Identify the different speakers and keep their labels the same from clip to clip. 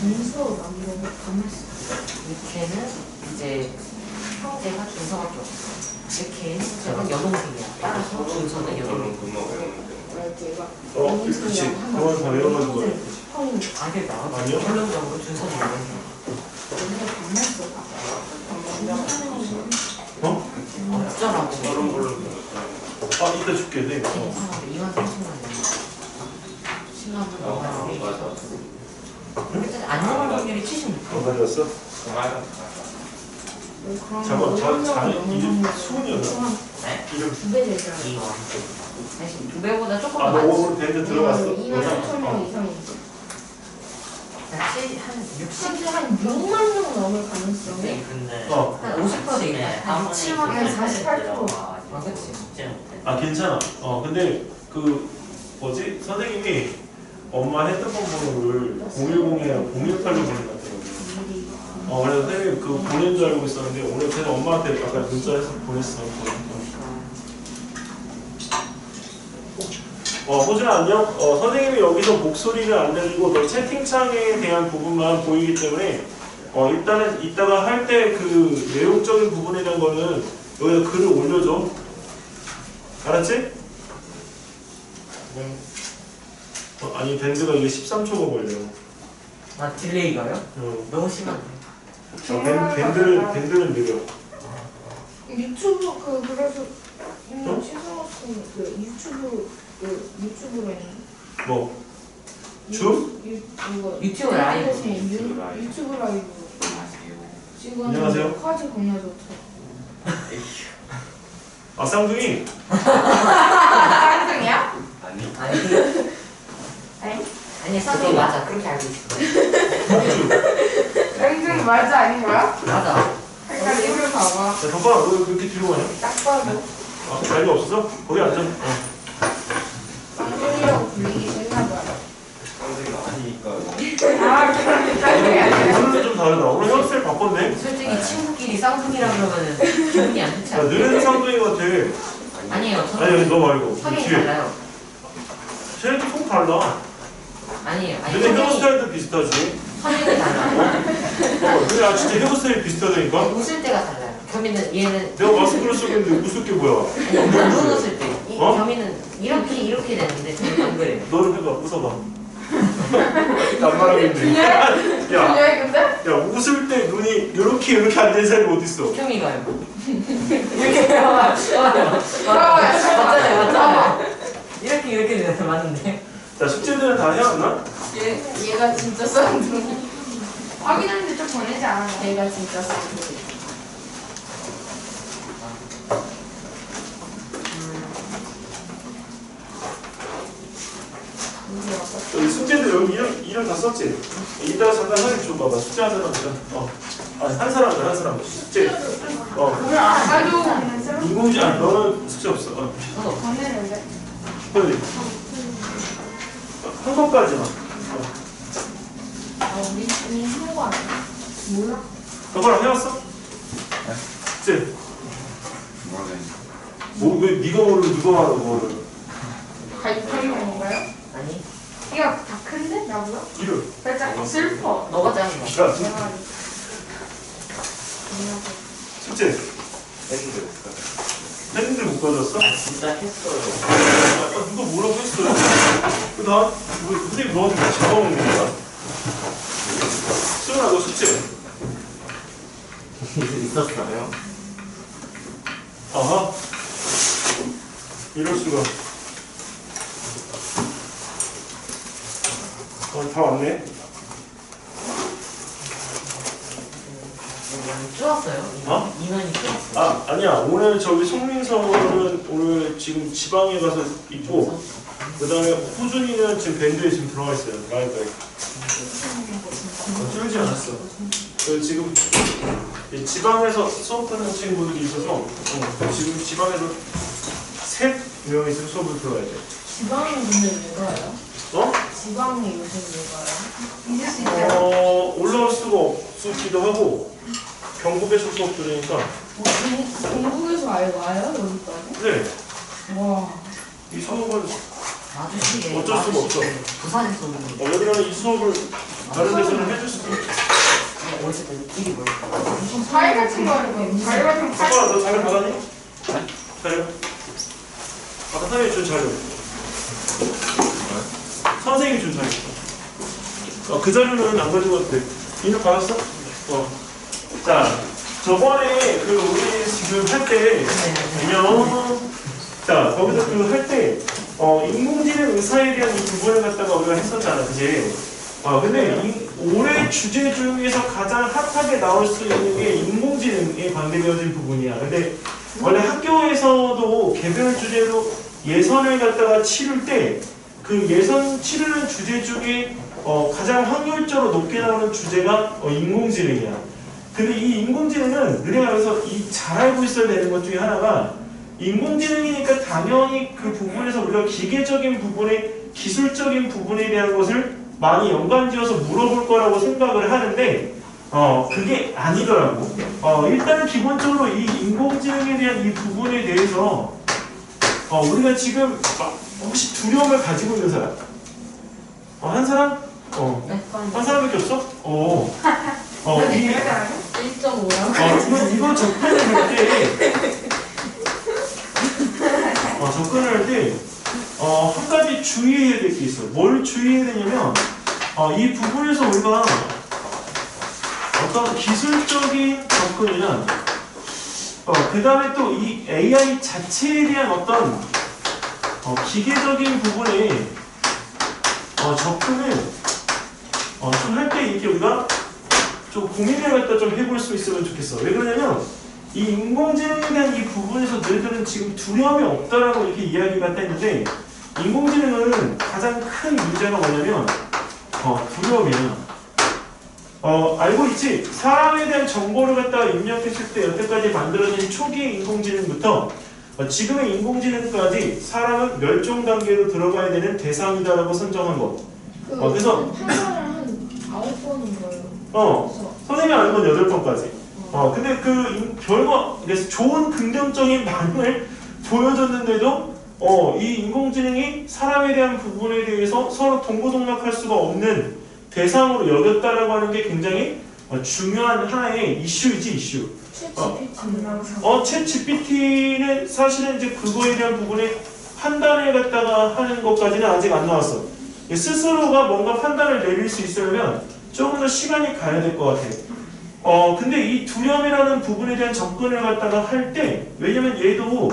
Speaker 1: 문서 남기고 가만있어.
Speaker 2: 이렇게는 이제 형제가 준서가 좀 이렇게 저는 여동생이야. 따라서 준서는 여동생.
Speaker 3: 그치. 그건 다 외워가지고
Speaker 2: 형이 아들 나와.
Speaker 3: 아니요.
Speaker 2: 결론적으로 준서는 여동생.
Speaker 3: 어?
Speaker 2: 어쩌라고.
Speaker 3: 다른 걸로. 아, 이따 줄게. 네.
Speaker 2: 2만 3천 원이야. 10만 원. 일단 안 나올 확률이 76%.
Speaker 3: 가져왔어? 잠깐, 이게 수은이었나?
Speaker 2: 네?
Speaker 3: 이름.
Speaker 1: 2배 되잖아.
Speaker 2: 2원. 대신 2배보다 조금
Speaker 3: 아,
Speaker 2: 더
Speaker 3: 너
Speaker 2: 많지.
Speaker 3: 오늘 밴드 들어갔어?
Speaker 1: 2만 3천 명 이상이지.
Speaker 2: 한 60.
Speaker 1: 현재 한 6만 명 넘을 가능성이?
Speaker 4: 네, 근데
Speaker 2: 한 50% 되겠다. 한 7만
Speaker 1: 한
Speaker 2: 명.
Speaker 1: 48%.
Speaker 2: 아, 그치.
Speaker 3: 아, 괜찮아. 근데 그 뭐지? 선생님이 엄마 핸드폰 번호를 010이랑 018로 보내놨더라고요. 그래서 선생님이 그 보낸 줄 알고 있었는데 오늘 그냥 엄마한테 아까 문자해서 보냈어. 호준아 안녕. 선생님이 여기서 목소리를 안 들리고 너 채팅창에 대한 부분만 보이기 때문에 일단은 이따가 할 때 그 내용적인 부분에 대한 거는 여기다 글을 올려줘. 알았지? 아니 밴드가 이게 13초가 걸려.
Speaker 2: 아, 딜레이가요? 너무 심한데.
Speaker 3: 밴드는 느려.
Speaker 1: 유튜브 그래서 최성호 유튜브로 했는
Speaker 3: 뭐? 줌?
Speaker 2: 유튜브 라이브.
Speaker 1: 유튜브 라이브 지금
Speaker 3: 안녕하세요.
Speaker 1: 화질 겁나 좋다.
Speaker 3: 아 쌍둥이?
Speaker 1: 쌍둥이야?
Speaker 2: 아니, 쌍둥이 맞아. 그렇게 알고 있어.
Speaker 1: 쌍둥이 맞아 아닌 거야?
Speaker 2: 맞아.
Speaker 1: 그러니까 이걸 봐봐.
Speaker 3: 야 덕아 너 그렇게 뒤로 가냐?
Speaker 1: 딱 봐도
Speaker 3: 자리가 없어서? 거기 앉아.
Speaker 1: 쌍둥이라고 불리기 싫나 봐.
Speaker 4: 아니니까.
Speaker 1: 아 그럼 쌍둥이 아니야?
Speaker 3: 오늘은 좀 다르다. 오늘 헤어스타일 바꿨네?
Speaker 2: 솔직히 친구끼리 쌍둥이라 그러면은 기분이 안 좋지
Speaker 3: 야
Speaker 2: 않아요?
Speaker 3: 너네는 쌍둥이 같아.
Speaker 2: 아니에요.
Speaker 3: 아니 너 말고
Speaker 2: 성향이
Speaker 3: 뒤에.
Speaker 2: 달라요.
Speaker 3: 쟤네도 통 달라.
Speaker 2: 아니에요. 아니,
Speaker 3: 너네 헤어스타일도 비슷하지?
Speaker 2: 성향이 달라요.
Speaker 3: 너네 진짜 헤어스타일 비슷하다니까?
Speaker 2: 웃을 때가 달라요. 겸이는 얘는
Speaker 3: 내가 마스크를 쓰고 있는데 웃을 게 뭐야?
Speaker 2: 눈 웃을 때.
Speaker 3: 어?
Speaker 2: 겸이는 이렇게 되는데 저는 안 그래요.
Speaker 3: 너를 해봐 웃어봐. 남말하겠네. 야,
Speaker 1: 왜 근데?
Speaker 3: 야 웃을 때 눈이 이렇게 안 되는 사람이 어딨어?
Speaker 2: 겸이가요. 이렇게 봐봐. 맞잖아요. 이렇게 돼서 맞는데.
Speaker 3: 자 숙제들은 다 해왔나?
Speaker 1: 얘가 진짜 쌍둥이. 확인하는데 좀 보내지 않아? 얘가 진짜 쌍둥이.
Speaker 3: 여기 숙제들 여기 이름 다 썼지? 이따가 잠깐 선생님 좀 봐봐. 숙제 한 사람 아니 한 사람 숙제.
Speaker 1: 아까도
Speaker 3: 인공지 아니 너는 숙제 없어.
Speaker 1: 보내는데.
Speaker 3: 빨리. 한 번까지만.
Speaker 1: 우리 한거 아니야? 몰라?
Speaker 3: 너랑 해왔어? 숙제. 왜 네가 모르고 누가 말하고 뭐를?
Speaker 1: 가입하는 건가요?
Speaker 2: 아니,
Speaker 1: 이거 다 큰데? 나보다?
Speaker 3: 이름.
Speaker 1: 살짝 슬퍼.
Speaker 2: 너가 짜는 거.
Speaker 3: 야
Speaker 1: 내가
Speaker 3: 숙제. 했는데 못 가졌어?
Speaker 4: 진짜 했어요.
Speaker 3: 누가 뭐라고 했어요? 나 선생님 너한테 뭐 잡아먹는 거야? 수연아 너 숙제.
Speaker 4: 있었어요?
Speaker 3: 아하. 이럴 수가. 다 왔네.
Speaker 2: 쪼았어요? 인원이 쪼았어요.
Speaker 3: 아니야. 오늘 저기 송민서는 오늘 지금 지방에 가서 있고, 그 다음에 호준이는 지금 밴드에 지금 들어가 있어요. 라이브에. 쫄지 않았어. 지금 지방에서 수업하는 친구들이 있어서 지금 지방에서 3명이서 수업을 들어야 돼.
Speaker 1: 지방이 근데 왜 가요? 지방이 요즘 왜 가요? 잊을 수 있어요?
Speaker 3: 올라올 수가 없기도 하고 경북에서 수업 들으니까.
Speaker 1: 중국에서 아예 와요? 여기까지?
Speaker 3: 네.
Speaker 1: 와.
Speaker 3: 이 수업은
Speaker 2: 마주시게.
Speaker 3: 어쩔 수가 없어.
Speaker 2: 부산에서 오는 거.
Speaker 3: 여기라는 이 수업을 다른 데서는 해줄 수도 있고.
Speaker 2: 어쨌든 일이 뭘?
Speaker 1: 과일 같은 거 아니고 과일 같은 거
Speaker 3: 아빠 너 자료 받았니? 자료? 아까 선생님이 준 자료. 선생님이 준 자료. 그 자료는 안 가지고 와도 돼. 이는 받았어? 자, 저번에 그 우리 지금 할 때, 안녕. 자, 거기서 그 할 때, 인공지능 의사에 대한 이 부분을 갖다가 우리가 했었잖아, 그지? 근데 올해 주제 중에서 가장 핫하게 나올 수 있는 게 인공지능에 관계되어진 부분이야. 근데 원래 학교에서도 개별 주제로 예선을 갖다가 치를 때 그 예선 치르는 주제 중에 가장 확률적으로 높게 나오는 주제가 인공지능이야. 근데 이 인공지능은 너네가 여기서 잘 알고 있어야 되는 것 중에 하나가 인공지능이니까 당연히 그 부분에서 우리가 기계적인 부분에 기술적인 부분에 대한 것을 많이 연관지어서 물어볼 거라고 생각을 하는데 그게 아니더라고. 일단은 기본적으로 이 인공지능에 대한 이 부분에 대해서 우리가 지금 혹시 두려움을 가지고 있는 사람? 한 사람? 한 사람밖에 없어? 이
Speaker 1: 1.5라고.
Speaker 3: 이거 접근을 할 때 접근을 할 때 한 가지 주의해야 될 게 있어. 뭘 주의해야 되냐면 이 부분에서 우리가 어떤 기술적인 접근이나 그 다음에 또 이 AI 자체에 대한 어떤 기계적인 부분에 접근을 좀 할 때 이렇게 우리가 좀 고민을 갖다 좀 해볼 수 있으면 좋겠어. 왜 그러냐면 이 인공지능에 대한 이 부분에서 너희들은 지금 두려움이 없다라고 이렇게 이야기가 됐는데 인공지능은 가장 큰 문제가 뭐냐면 두려움이야. 알고 있지? 사람에 대한 정보를 갖다가 입력했을 때 여태까지 만들어진 초기의 인공지능부터 지금의 인공지능까지 사람은 멸종 단계로 들어가야 되는 대상이다라고 선정한 거. 그래서
Speaker 1: 판단을 한 9번인 거예요.
Speaker 3: 선생님이 아는 건 8번까지. 근데 그 결과, 그래서 좋은 긍정적인 반응을 보여줬는데도 이 인공지능이 사람에 대한 부분에 대해서 서로 동고동락할 수가 없는 대상으로 여겼다라고 하는 게 굉장히 중요한 하나의 이슈이지, 이슈. 챗 GPT는 사실은 이제 그거에 대한 부분에 판단을 갖다가 하는 것까지는 아직 안 나왔어. 스스로가 뭔가 판단을 내릴 수 있으려면 조금 더 시간이 가야 될 것 같아. 근데 이 두려움이라는 부분에 대한 접근을 갖다가 할 때, 왜냐면 얘도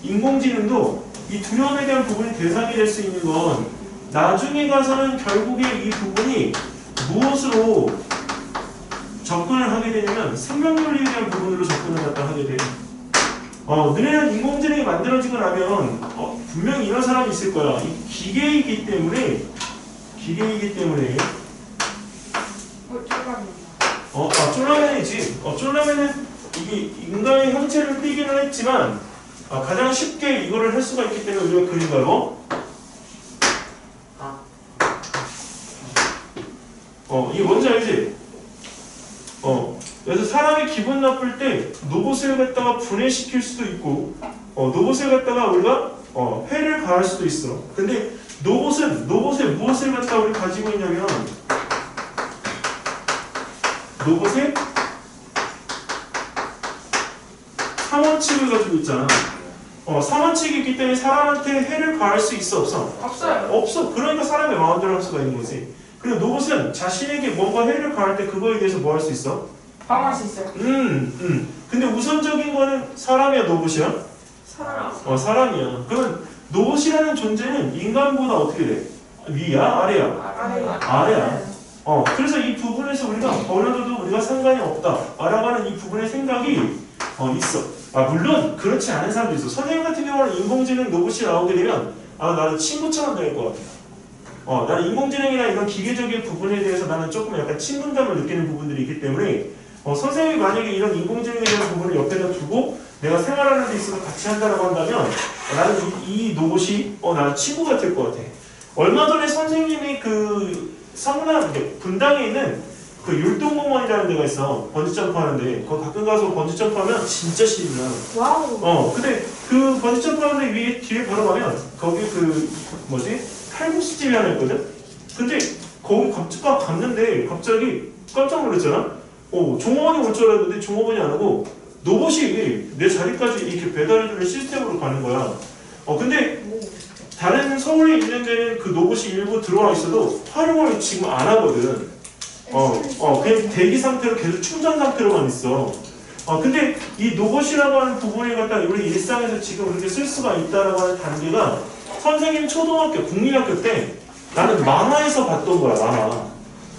Speaker 3: 인공지능도 이 두려움에 대한 부분이 대상이 될 수 있는 건 나중에 가서는 결국에 이 부분이 무엇으로 접근을 하게 되냐면 생명윤리에 대한 부분으로 접근을 갖다 하게 돼. 너네는 인공지능이 만들어지고 나면 분명히 이런 사람이 있을 거야. 이 기계이기 때문에 쫄라맨이지. 쫄라맨은 이게 인간의 형체를 띠기는 했지만 가장 쉽게 이거를 할 수가 있기 때문에 우리가 그린 거로. 이게 뭔지 알지? 그래서 사람이 기분 나쁠 때 로봇을 갖다가 분해시킬 수도 있고 로봇을 갖다가 우리가 해를 가할 수도 있어. 근데 로봇에 무엇을 갖다가 우리 가지고 있냐면 로봇에 상원칙을 가지고 있잖아. 상원칙이 있기 때문에 사람한테 해를 가할 수 있어, 없어?
Speaker 1: 없어요.
Speaker 3: 없어. 그러니까 사람의 마음대로 할 수가 있는 거지. 그리고 로봇은 자신에게 뭔가 해를 가할 때 그거에 대해서 뭐 할 수 있어?
Speaker 1: 방어할 수 있어요.
Speaker 3: 근데 우선적인 거는 사람이야, 로봇이야?
Speaker 1: 사람.
Speaker 3: 사람이야. 그러면 로봇이라는 존재는 인간보다 어떻게 돼? 위야? 아래야? 아래야. 그래서 이 부분에서 우리가 어려도 우리가 상관이 없다. 알아가는 이 부분의 생각이 있어. 물론 그렇지 않은 사람도 있어. 선생님 같은 경우는 인공지능 로봇이 나오게 되면 나는 친구처럼 될 것 같아. 나는 인공지능이나 이런 기계적인 부분에 대해서 나는 조금 약간 친근감을 느끼는 부분들이 있기 때문에 선생님이 만약에 이런 인공지능에 대한 부분을 옆에다 두고 내가 생활하는 데 있어서 같이 한다라고 한다면 나는 이 로봇이 나는 친구가 될 것 같아. 얼마 전에 선생님이 그 성남 분당에 있는 그 율동공원이라는 데가 있어. 번지점프 하는데 거기 가끔 가서 번지점프 하면 진짜 신나.
Speaker 1: 와우.
Speaker 3: 근데 그 번지점프 하는데 위에 뒤에 바로 가면 거기 그 뭐지? 칼국수집이 하나 있거든? 근데 거기 딱 갔는데 갑자기 깜짝 놀랐잖아. 종업원이 올 줄 알았는데 종업원이 안 오고 로봇이 내 자리까지 이렇게 배달해주는 시스템으로 가는 거야. 근데 다른 서울에 있는 데는 그 로봇이 일부 들어와 있어도 활용을 지금 안 하거든. 그냥 대기 상태로 계속 충전 상태로만 있어. 근데 이 로봇이라고 하는 부분을 갖다 우리 일상에서 지금 그렇게 쓸 수가 있다라고 하는 단계가 선생님 초등학교, 국민학교 때 나는 만화에서 봤던 거야, 만화.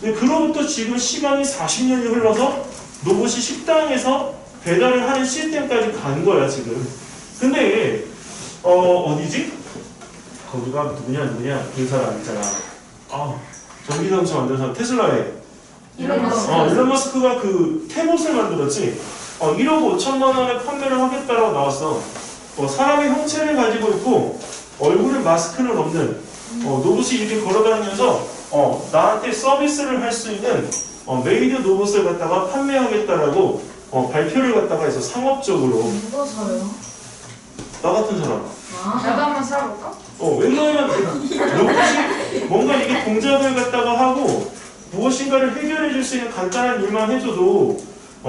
Speaker 3: 근데 그로부터 지금 시간이 40년이 흘러서 로봇이 식당에서 배달을 하는 시스템까지 간 거야, 지금. 근데, 어디지? 거기가 누구냐, 그 사람 있잖아. 전기자동차 만든 사람, 테슬라에. 일론 머스크가 그 태봇을 만들었지. 1억 5천만 원에 판매를 하겠다라고 나왔어. 사람의 형체를 가지고 있고 얼굴에 마스크는 없는 로봇이 이렇게 걸어다니면서 나한테 서비스를 할 수 있는 메이드 로봇을 갖다가 판매하겠다라고 발표를 갖다가 해서 상업적으로.
Speaker 1: 누가 사요?
Speaker 3: 나 같은 사람.
Speaker 1: 나도 한번 사볼까?
Speaker 3: 왜냐하면 로봇이 뭔가 이게 동작을 갖다가 하고 무엇인가를 해결해 줄 수 있는 간단한 일만 해줘도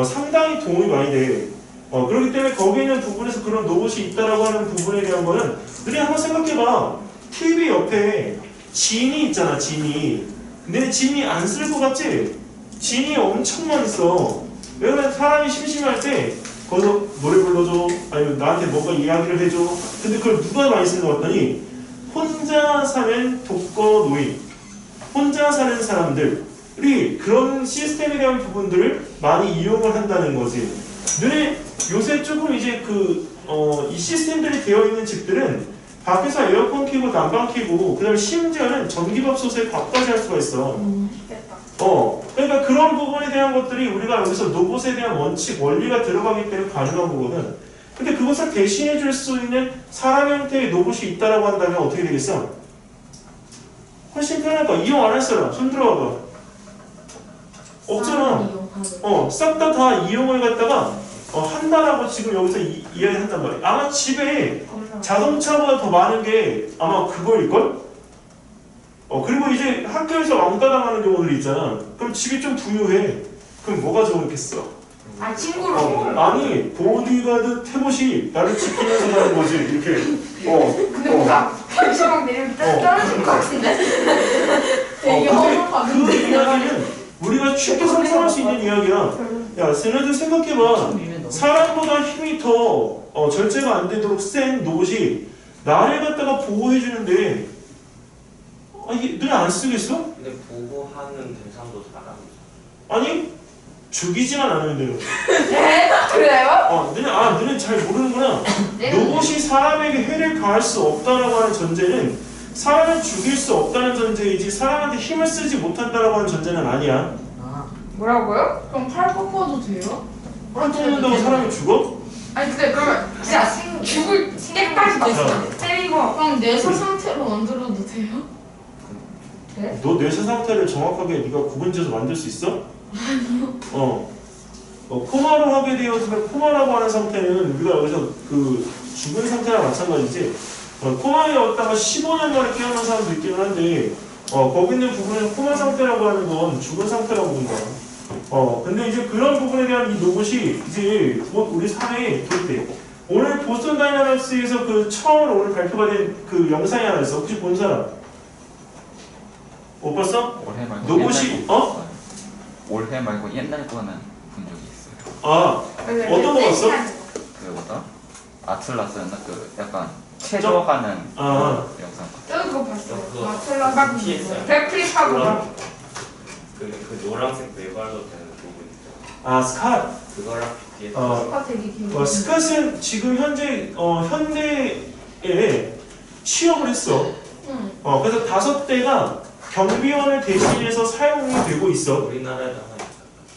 Speaker 3: 상당히 도움이 많이 돼. 그렇기 때문에 거기 있는 부분에서 그런 로봇이 있다라고 하는 부분에 대한 거는 우리 한번 생각해봐. TV 옆에 진이 있잖아, 진이. 근데 진이 안 쓸 것 같지? 진이 엄청 많이 써. 왜냐면 사람이 심심할 때 거기서 노래 불러줘, 아니면 나한테 뭔가 이야기를 해줘. 근데 그걸 누가 많이 쓰는 것 같더니 혼자 사는 독거 노인, 혼자 사는 사람들이 그런 시스템에 대한 부분들을 많이 이용을 한다는 거지. 눈에 요새 조금 이제 이 시스템들이 되어 있는 집들은 밖에서 에어컨 켜고 난방 켜고 그다음에 심지어는 전기밥솥에 밥까지 할 수가 있어. 그러니까 그런 부분에 대한 것들이 우리가 여기서 로봇에 대한 원칙, 원리가 들어가기 때문에 가능한 거거든. 근데 그것을 대신해 줄 수 있는 사람 형태의 로봇이 있다라고 한다면 어떻게 되겠어? 훨씬 편할 거야. 이용 안 할 사람 손 들어와봐. 없잖아. 싹 다 이용을 갖다가 한다라고 지금 여기서 이야기한단 말이야. 아마 집에 자동차보다 더 많은 게 아마 그거일걸? 그리고 이제 학교에서 왕따 당하는 경우들이 있잖아. 그럼 집이 좀 부유해. 그럼 뭐가 좋겠어?
Speaker 1: 친구로.
Speaker 3: 아니, 보디가드 태봇이 나를 지키면서 가는 거지. 이렇게.
Speaker 1: 근데 뭔가 편수랑 내리면 떨어질 것 같은데? 되게
Speaker 3: 그 이야기는 우리가 쉽게 상상할 수 있는 이야기야. 야, 쟤네들 생각해봐. 사람보다 힘이 더 절제가 안 되도록 센 로봇이 나를 갖다가 보호해주는데 이게 눈에 안 쓰겠어?
Speaker 4: 근데 보호하는 대상도 사람이죠.
Speaker 3: 아니, 죽이지만 않으면 돼요.
Speaker 1: 네? 그래요?
Speaker 3: 너는 잘 모르는구나. 로봇이 사람에게 해를 가할 수 없다라고 하는 전제는 사람을 죽일 수 없다는 전제이지 사람한테 힘을 쓰지 못한다라고 하는 전제는 아니야.
Speaker 1: 뭐라고요? 그럼 팔 꺾어도 돼요?
Speaker 3: 팔 꺾는다고 사람이 죽어?
Speaker 1: 아니 근데 그러면 진짜 죽을 때까지 때리고 그럼 뇌사 상태로 만들어도 돼요? 네?
Speaker 3: 너 뇌사 상태를 정확하게 네가 구분지어서 만들 수 있어? 아니요. 코마로 하게 되었으면 코마라고 하는 상태는 우리가 여기서 그 죽은 상태랑 마찬가지지. 코마에 왔다가 15년 만에 깨어난 사람도 있기는 한데 거기 있는 부분은 코마 상태라고 하는 건 죽은 상태라고 보는 거야. 근데 이제 그런 부분에 대한 이 로봇이 이제 곧 우리 사회에 도입돼. 오늘 보스턴 다이나믹스에서 그 처음으로 오늘 발표가 된 그 영상이 하나 있어. 혹시 본 사람? 못 봤어?
Speaker 5: 올해 말고
Speaker 3: 로봇이
Speaker 5: 올해 말고 옛날 거는 본 적이 있어요.
Speaker 3: 어떤 거 봤어?
Speaker 5: 그거보다 아틀라스였나? 그 약간 체조하는 영상.
Speaker 1: 저도 그거 봤어요.
Speaker 4: 그거
Speaker 1: 마틀라스
Speaker 4: 피했어요.
Speaker 1: 백플립하고 막
Speaker 4: 그 노란색 네발로 되는 부분 있죠.
Speaker 3: 스캇.
Speaker 4: 그거랑 비슷해서
Speaker 1: 되게 귀여워.
Speaker 3: 스캇은 지금 현재 현대에 취업을 했어. 그래서 5대가 경비원을 대신해서 사용이 되고 있어.
Speaker 4: 우리나라에도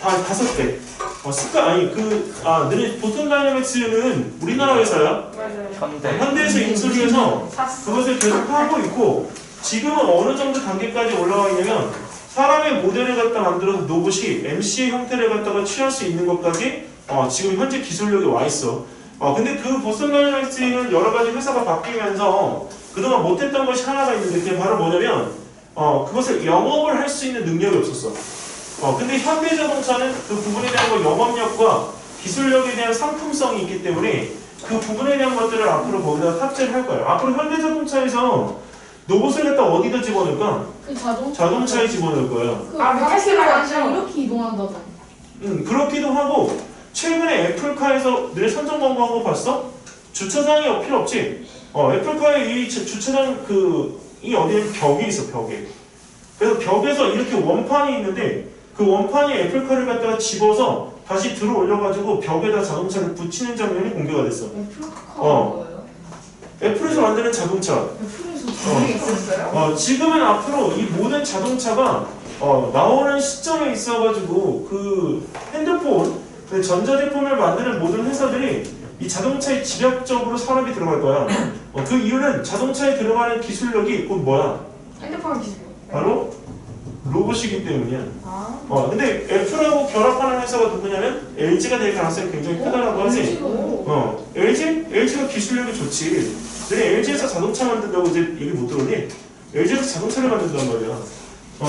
Speaker 4: 하나 있어요.
Speaker 3: 5대. 너네 보스턴 다이내믹스는 우리나라 회사야.
Speaker 1: 맞아요.
Speaker 3: 현대에서 인수해서
Speaker 1: 샀어.
Speaker 3: 그것을 계속 하고 있고 지금은 어느 정도 단계까지 올라와 있냐면 사람의 모델을 갖다 만들어서 로봇이 MC의 형태를 갖다가 취할 수 있는 것까지 지금 현재 기술력이 와 있어. 근데 그 보스턴 다이내믹스는 여러 가지 회사가 바뀌면서 그동안 못했던 것이 하나가 있는데 그게 바로 뭐냐면 그것을 영업을 할 수 있는 능력이 없었어. 근데 현대자동차는 그 부분에 대한 영업력과 기술력에 대한 상품성이 있기 때문에 그 부분에 대한 것들을 앞으로 거기다 탑재를 할 거예요. 앞으로 현대자동차에서 로봇을 갖다 어디다 집어넣을까?
Speaker 1: 그 자동차.
Speaker 3: 자동차에 집어넣을 거예요.
Speaker 1: 테슬라 완전 이렇게 이동한다던.
Speaker 3: 그렇기도 하고 최근에 애플카에서 늘 선정 광고한 거 봤어? 주차장이 필요 없지? 애플카의 이 주차장 이 어디에 벽이 있어, 벽에. 그래서 벽에서 이렇게 원판이 있는데 그 원판이 애플카를 갖다가 집어서 다시 들어 올려가지고 벽에다 자동차를 붙이는 장면이 공개가 됐어.
Speaker 1: 애플카가 뭐예요?
Speaker 3: 애플에서 만드는 자동차.
Speaker 1: 애플에서 그게 있었어요?
Speaker 3: 지금은 앞으로 이 모든 자동차가 나오는 시점에 있어가지고 그 핸드폰, 그 전자제품을 만드는 모든 회사들이 이 자동차에 집약적으로 산업이 들어갈 거야. 그 이유는 자동차에 들어가는 기술력이 곧 뭐야?
Speaker 1: 핸드폰 기술.
Speaker 3: 바로 로봇이기 때문이야.
Speaker 1: 아.
Speaker 3: 근데 애플하고 결합하는 회사가 누구냐면 LG가 될 가능성이 굉장히 크다라고 하지. LG가 기술력이 좋지. 근데 LG에서 자동차 만든다고 이제 얘기 못 들었니? LG에서 자동차를 만든단 말이야.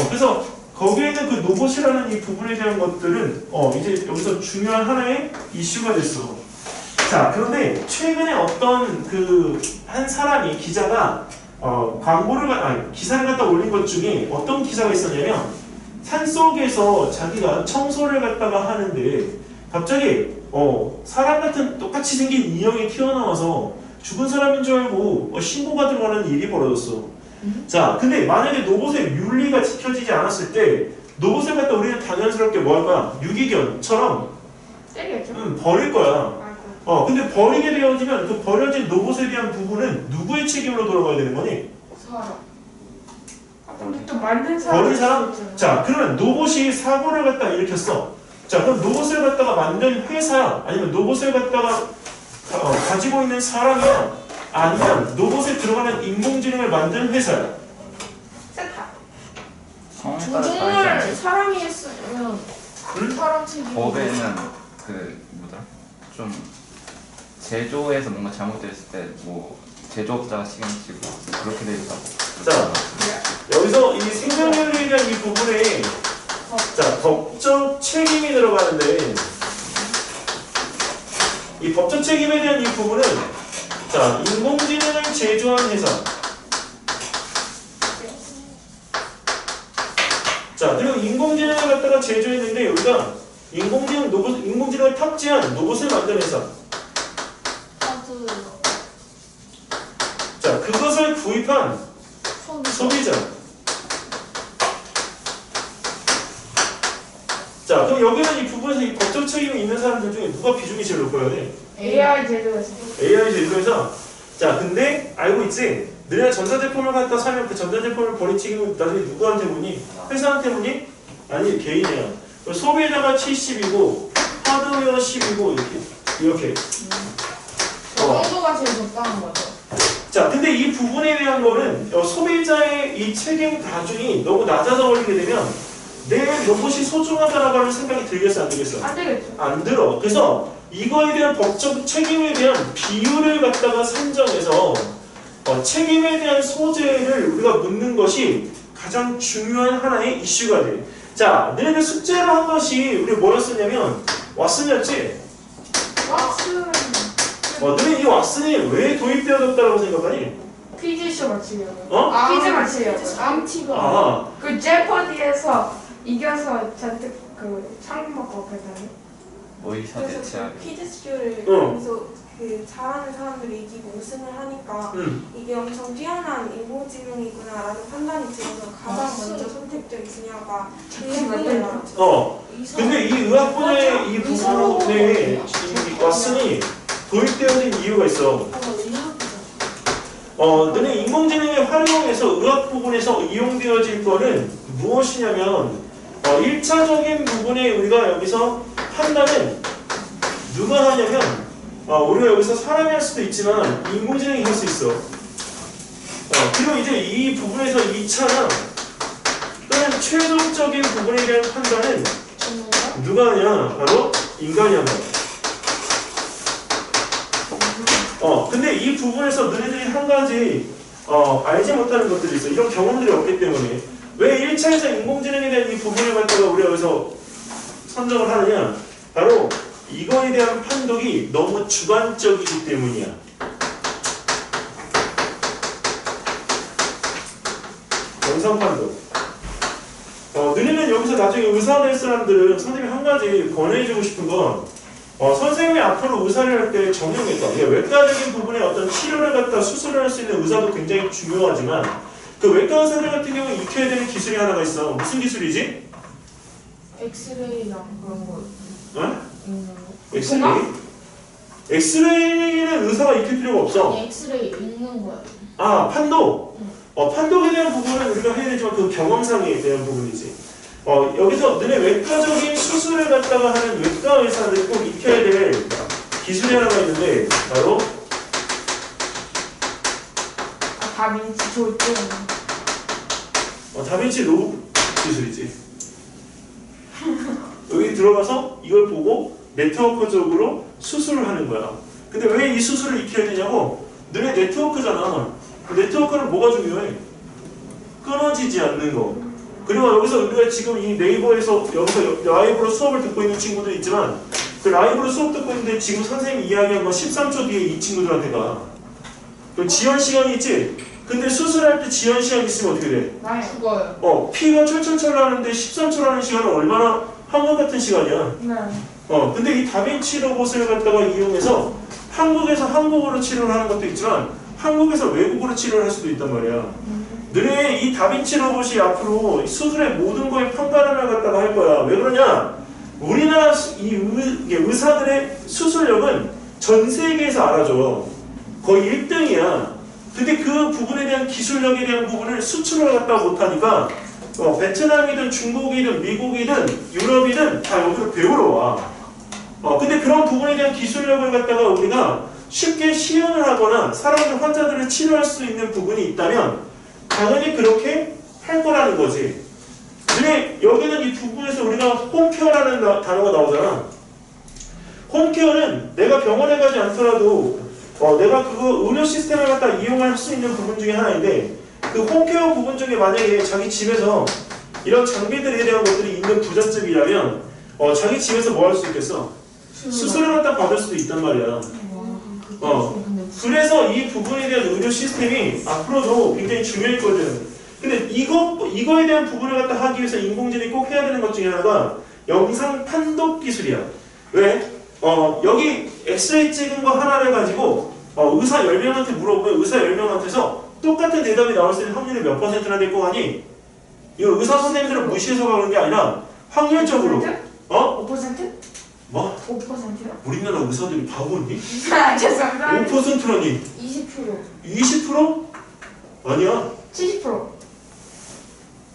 Speaker 3: 그래서 거기에 있는 그 로봇이라는 이 부분에 대한 것들은 이제 여기서 중요한 하나의 이슈가 됐어. 자, 그런데 최근에 어떤 한 사람이 기자가 기사를 갖다 올린 것 중에 어떤 기사가 있었냐면 산속에서 자기가 청소를 갖다가 하는데 갑자기 사람 같은 똑같이 생긴 인형이 튀어나와서 죽은 사람인 줄 알고 신고가 들어가는 일이 벌어졌어. 자, 근데 만약에 로봇의 윤리가 지켜지지 않았을 때 로봇을 갖다 우리는 당연스럽게 뭐 할 거야? 유기견처럼
Speaker 1: 때리겠죠?
Speaker 3: 버릴 거야. 근데 버리게 되어지면 그 버려진 로봇에 대한 부분은 누구의 책임으로 돌아가야 되는 거니?
Speaker 1: 사람. 근데 또 만든 사람.
Speaker 3: 버린 사람? 자, 그러면 로봇이 사고를 갖다 일으켰어. 자, 그럼 로봇을 갖다가 만든 회사 아니면 로봇을 갖다가 가지고 있는 사람이야? 아니면 로봇에 들어가는 인공지능을 만든 회사야?
Speaker 1: 셋다.
Speaker 5: 상황에 따라 다르지
Speaker 1: 조종을
Speaker 5: 않아요?
Speaker 1: 사람이 했으면 사람 책임.
Speaker 5: 법에는 좀 제조에서 뭔가 잘못됐을 때 뭐 제조업자가 책임지고 그렇게 돼 있다고.
Speaker 3: 자, 여기서 이 생존율에 대한 이 부분에 자, 법적 책임이 들어가는데 이 법적 책임에 대한 이 부분은 자, 인공지능을 제조한 회사. 자, 그리고 인공지능을 갖다가 제조했는데 우리가 인공지능을 탑재한 로봇을 만든 회사. 자, 그것을 구입한 소비자. 자, 그럼 여기는 이 부분에서 이 법적 책임이 있는 사람들 중에 누가 비중이 제일 높아야 돼?
Speaker 1: AI 제조회사.
Speaker 3: AI 제조회사. 자, 근데 알고 있지? 너네가 전자제품을 갖다 사면 그 전자제품을 버릴 책임은 나중에 누구한테 묻니? 회사한테 묻니? 아니, 개인이야. 소비자가 70이고 하드웨어 10이고 이렇게.
Speaker 1: 정도가 제일 적당한 거죠.
Speaker 3: 자, 근데 이 부분에 대한 거는 소비자의 이 책임 가중이 너무 낮아져 버리게 되면 내 로봇이 소중하다라고 하는 생각이 들겠어, 안 들겠어?
Speaker 1: 안 되겠죠.
Speaker 3: 안 들어. 그래서 이거에 대한 법적 책임에 대한 비율을 갖다가 산정해서 책임에 대한 소재를 우리가 묻는 것이 가장 중요한 하나의 이슈가 돼. 자, 너네들 숙제로 한 것이 우리 뭐였었냐면 왓슨이었지?
Speaker 1: 왓슨.
Speaker 3: 너네 이 왓슨이 왜 도입되어졌다고 생각하니?
Speaker 1: 퀴즈쇼 맞추려고.
Speaker 3: 퀴즈
Speaker 1: 맞추려고. 암티가.
Speaker 3: 아,
Speaker 1: 그 제퍼디에서 이겨서 잔뜩 상금 받고 그랬다니.
Speaker 5: 의사 대체하기.
Speaker 6: 퀴즈쇼를
Speaker 3: 응.
Speaker 6: 하면서 잘하는 사람들이 이기고 우승을 하니까 이게 엄청 뛰어난 인공지능이구나라는 판단이 들어서 가장 먼저 선택된 분야가 의학분야가 나왔죠.
Speaker 3: 근데 이 의학 분야의 이 부분에 이 왓슨이 도입되어진 이유가 있어. 너네 인공지능의 활용에서 의학 부분에서 이용되어질 거는 무엇이냐면 1차적인 부분에 우리가 여기서 판단은 누가 하냐면 우리가 여기서 사람이 할 수도 있지만 인공지능이 할 수 있어. 그리고 이제 이 부분에서 2차나 또는 최종적인 부분에 대한 판단은 누가 하냐? 바로 인간이 한다. 근데 이 부분에서 너희들이 한 가지 알지 못하는 것들이 있어. 이런 경험들이 없기 때문에 왜 1차에서 인공지능에 대한 이 부분을 갖다가 우리가 여기서 선정을 하느냐? 바로 이거에 대한 판독이 너무 주관적이기 때문이야. 영상 판독. 너희는 여기서 나중에 의사 될 사람들은 선생님이 한 가지 권해주고 싶은 건 선생님이 앞으로 의사를 할 때 정형외과, 외과적인 부분에 어떤 치료를 갖다 수술을 할 수 있는 의사도 굉장히 중요하지만 그 외과 의사들 같은 경우에 익혀야 되는 기술이 하나가 있어. 무슨 기술이지?
Speaker 1: 엑스레이랑 그런 거
Speaker 3: 어?
Speaker 1: 있는 거.
Speaker 3: 엑스레이? 엑스레이는 의사가 익힐 필요가 없어.
Speaker 1: 아니, 엑스레이 읽는 거야.
Speaker 3: 아, 판독. 판독에 대한 부분은 우리가 해야 되지만 그 경험상에 대한 부분이지. 여기서 너네 외과적인 수술을 갖다가 하는 외과 의사들이 꼭 익혀야 될 기술이 하나가 있는데 바로
Speaker 1: 다빈치 졸종.
Speaker 3: 다빈치 로봇 기술이지. 여기 들어가서 이걸 보고 네트워크적으로 수술을 하는 거야. 근데 왜 이 수술을 익혀야 되냐고? 너네 네트워크잖아. 네트워크는 뭐가 중요해? 끊어지지 않는 거. 그리고 여기서 우리가 지금 이 네이버에서 여기서 라이브로 수업을 듣고 있는 친구들 있지만 그 라이브로 수업 듣고 있는데 지금 선생님이 이야기한 거 13초 뒤에 이 친구들한테 가. 그럼 지연 시간이 있지? 근데 수술할 때 지연 시간 있으면 어떻게 돼?
Speaker 1: 나 죽어요.
Speaker 3: 피가 철철철 나는데 13초라는 시간은 얼마나 한국 같은 시간이야.
Speaker 1: 네.
Speaker 3: 근데 이 다빈치 로봇을 갖다가 이용해서 한국에서 한국어로 치료를 하는 것도 있지만 한국에서 외국어로 치료를 할 수도 있단 말이야. 너네 이 다빈치 로봇이 앞으로 수술의 모든 거에 판가름을 갖다가 할 거야. 왜 그러냐? 우리나라 의사들의 수술력은 전 세계에서 알아줘. 거의 1등이야. 근데 그 부분에 대한 기술력에 대한 부분을 수출을 갖다가 못하니까 베트남이든 중국이든 미국이든 유럽이든 다 여기로 배우러 와. 근데 그런 부분에 대한 기술력을 갖다가 우리가 쉽게 시연을 하거나 사람들 환자들을 치료할 수 있는 부분이 있다면 당연히 그렇게 할 거라는 거지. 근데 여기는 이 부분에서 우리가 홈케어라는 단어가 나오잖아. 홈케어는 내가 병원에 가지 않더라도 내가 그거 의료 시스템을 갖다 이용할 수 있는 부분 중에 하나인데 그 홈케어 부분 중에 만약에 자기 집에서 이런 장비들에 대한 것들이 있는 부잣집이라면 자기 집에서 뭐 할 수 있겠어? 수술을 갖다 받을 수도 있단 말이야. 그래서 이 부분에 대한 의료 시스템이 앞으로도 굉장히 중요했거든. 근데 이거에 대한 부분을 갖다 하기 위해서 인공지능이 꼭 해야 되는 것 중에 하나가 영상 판독 기술이야. 왜? 여기 엑스레이 찍은 거 하나를 가지고 의사 10명한테 물어보면 의사 10명한테서 똑같은 대답이 나올 수 있는 확률이 몇 %나 될 거 같니? 이거 의사 선생님들은 무시해서 그러는 게 아니라 확률적으로
Speaker 1: 5%?
Speaker 3: 뭐?
Speaker 1: 5%요?
Speaker 3: 우리나라 의사들이 바보니?
Speaker 1: 죄송합니다.
Speaker 3: 5%라니?
Speaker 1: 20%.
Speaker 3: 20%? 아니야.
Speaker 1: 70%.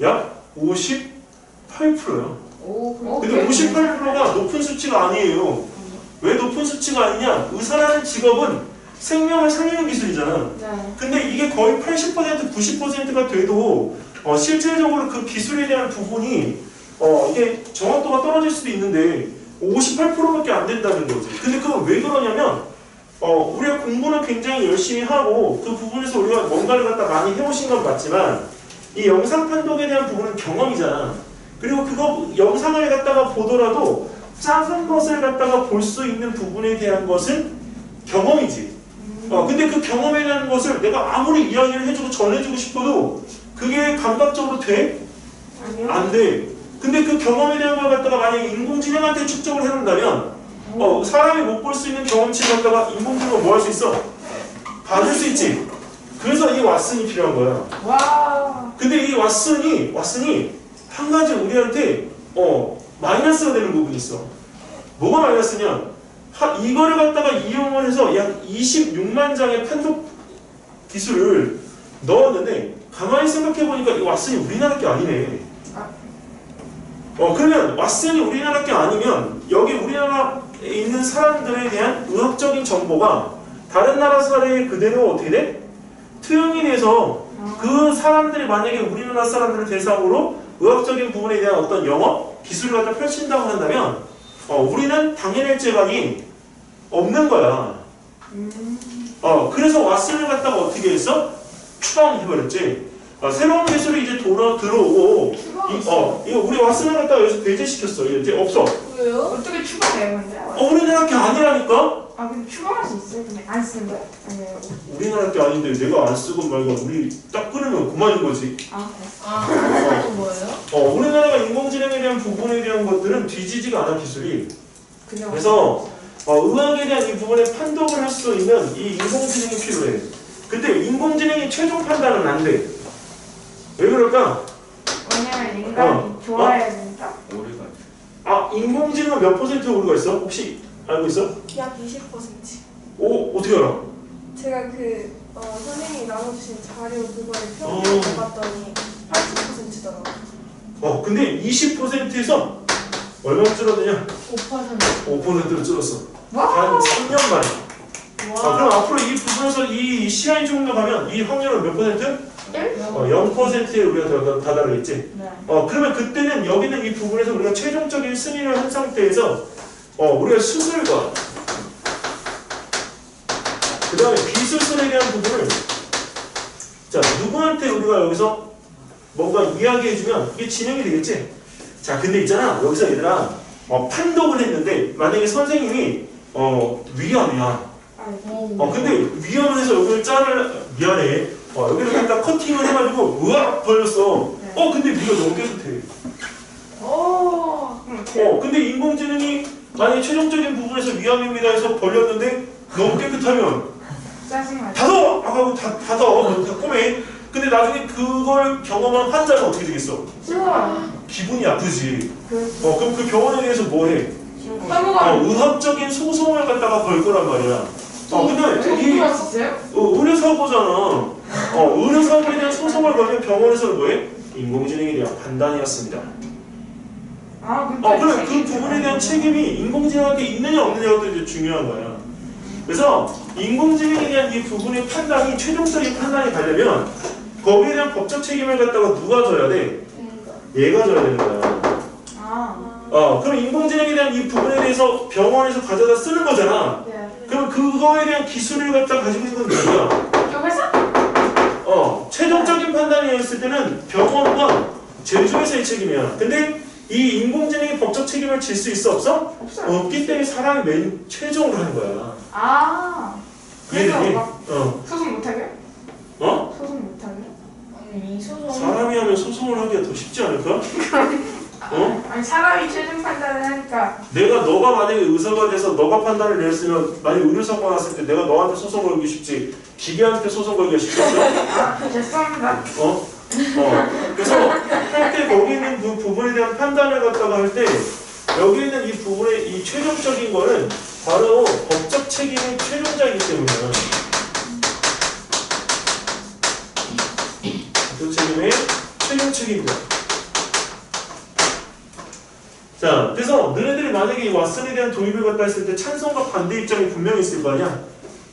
Speaker 3: 약 58%야.
Speaker 1: 오,
Speaker 3: 근데 58%가 높은 수치가 아니에요. 왜 높은 수치가 아니냐? 의사라는 직업은 생명을 살리는 기술이잖아.
Speaker 1: 네.
Speaker 3: 근데 이게 거의 80%, 90%가 돼도 실질적으로 그 기술에 대한 부분이 이게 정확도가 떨어질 수도 있는데 58%밖에 안 된다는 거지. 근데 그건 왜 그러냐면 우리가 공부는 굉장히 열심히 하고 그 부분에서 우리가 뭔가를 갖다 많이 해오신 건 맞지만 이 영상 판독에 대한 부분은 경험이잖아. 그리고 그거 영상을 갖다가 보더라도 작은 것을 갖다가 볼 수 있는 부분에 대한 것은 경험이지. 근데 그 경험에 대한 것을 내가 아무리 이야기를 해주고 전해주고 싶어도 그게 감각적으로 돼?
Speaker 6: 아니요.
Speaker 3: 안 돼. 근데 그 경험에 대한 걸 갖다가 만약에 인공지능한테 축적을 해놓는다면 사람이 못 볼 수 있는 경험치를 갖다가 인공지능은 뭐 할 수 있어? 받을 수 있지. 그래서 이 왓슨이 필요한 거야.
Speaker 1: 와.
Speaker 3: 근데 이 왓슨이 한 가지 우리한테 마이너스가 되는 부분이 있어. 뭐가 마이너스냐? 이거를 갖다가 이용을 해서 약 26만 장의 판독 기술을 넣었는데 가만히 생각해보니까 이 왓슨이 우리나라 게 아니네. 그러면 왓슨이 우리나라 게 아니면 여기 우리나라에 있는 사람들에 대한 의학적인 정보가 다른 나라 사례에 그대로 어떻게 돼? 투영이 돼서 그 사람들이 만약에 우리나라 사람들을 대상으로 의학적인 부분에 대한 어떤 영업 기술을 갖다 펼친다고 한다면 우리는 당연할 재간이 없는 거야. 그래서 왓슨을 갖다가 어떻게 했어? 추방해버렸지. 새로운 기술이 이제 들어오고 이거 우리 왓슨을 갖다가 여기서 배제시켰어. 이제 없어.
Speaker 1: 왜요? 어떻게 추가해요 근데?
Speaker 3: 우리나라 게 아니라니까?
Speaker 1: 아 근데 추가할 수 있어요? 근데 안 쓰는 거예요? 아니요.
Speaker 3: 우리나라 게 아닌데 내가 안 쓰고 말고 우리 딱 끊으면 그만인 거지.
Speaker 1: 아 그래? 아 그건 뭐예요?
Speaker 3: 우리나라가 인공지능에 대한 부분에 대한 것들은 뒤지지가 않아 기술이.
Speaker 1: 그냥
Speaker 3: 그래서 의학에 대한 이 부분에 판독을 할 수 있는 이 인공지능이 필요해. 근데 인공지능이 최종 판단은 안 돼. 왜 그럴까?
Speaker 1: 왜냐면 인간이 좋아해야 되니까.
Speaker 5: 오류가
Speaker 3: 인공지능은 몇 퍼센트 오류가 있어? 혹시 알고 있어?
Speaker 6: 약 20%.
Speaker 3: 어떻게 알아?
Speaker 6: 제가 선생님이 나눠주신 자료 그거를 평균 해봤더니 80%더라고요.
Speaker 3: 근데 20%에서 얼마나 줄어드냐?
Speaker 1: 5%.
Speaker 3: 5%로 줄었어.
Speaker 1: 와.
Speaker 3: 한 3년 만에. 그럼 앞으로 이 부분에서 이 시간이 좀 더 가면 이 확률은 몇 퍼센트? 0%에 우리가 다다르겠지.
Speaker 1: 네.
Speaker 3: 그러면 그때는 여기는 이 부분에서 우리가 최종적인 승인을 한 상태에서 우리가 수술과 그 다음에 비수술에 대한 부분을 자 누구한테 우리가 여기서 뭔가 이야기해주면 이게 진행이 되겠지. 자 근데 있잖아 여기서 얘들아 판독을 했는데 만약에 선생님이 위험이야. 근데 위험해서 여기를 미안해. 여기를 갖다 커팅을 해가지고 으악 벌렸어. 근데 위가 너무 깨끗해. 근데 인공지능이 만약에 최종적인 부분에서 위험입니다 해서 벌렸는데 너무 깨끗하면
Speaker 1: 짜증나.
Speaker 3: 닫어! 하고 닫어. 꼬매. 근데 나중에 그걸 경험한 환자는 어떻게 되겠어?
Speaker 1: 싫어.
Speaker 3: 기분이 아프지. 그럼 그 병원에 대해서 뭐 해?
Speaker 1: 사무관.
Speaker 3: 의학적인 소송을 갖다가 걸 거란 말이야. 근데 이
Speaker 1: 있어요?
Speaker 3: 의료사고잖아. 의료사고에 대한 소송을 걸면 병원에서는 뭐해? 인공지능에 대한 판단이었습니다. 그럼 그 부분에 대한 책임이 인공지능한테 있느냐 없느냐가 이제 중요한 거야. 그래서 인공지능에 대한 이 부분의 판단이 최종적인 판단이 가려면 거기에 대한 법적 책임을 갖다가 누가 져야 돼? 얘가 져야 되는 거야. 그럼 인공지능에 대한 이 부분에 대해서 병원에서 가져다 쓰는 거잖아.
Speaker 1: 네.
Speaker 3: 그럼 그거에 대한 기술을 갖다 가지고 있는 건 누구야?
Speaker 1: 여기서?
Speaker 3: 최종적인 판단이 있을 때는 병원과 제조회사의 책임이야. 근데 이 인공지능이 법적 책임을 질 수 있어 없어?
Speaker 1: 없어요.
Speaker 3: 없기 때문에 사람이 맨 최종으로 하는 거야.
Speaker 1: 그래서
Speaker 3: 이해되니?
Speaker 1: 막 소송 못하게? 소송 못하게? 아니 소송.
Speaker 3: 사람이 하면 소송을 하기가 더 쉽지 않을까?
Speaker 1: 아니 사람이 최종 판단을 하니까.
Speaker 3: 너가 만약에 의사가 돼서 너가 판단을 내렸으면 만약에 의료사고가 났을 때 내가 너한테 소송 걸기 쉽지 기계한테 소송 걸기가 쉽겠어?
Speaker 1: 죄송합니다.
Speaker 3: 그래서 할 때 거기 있는 그 부분에 대한 판단을 갖다가 할 때 여기 있는 이 부분의 이 최종적인 거는 바로 법적 책임의 최종자이기 때문이야. 법적 책임의 최종 책임자. 자, 그래서 너네들이 만약에 이 왓슨에 대한 도입을 갖다 했을 때 찬성과 반대 입장이 분명히 있을 거 아니야?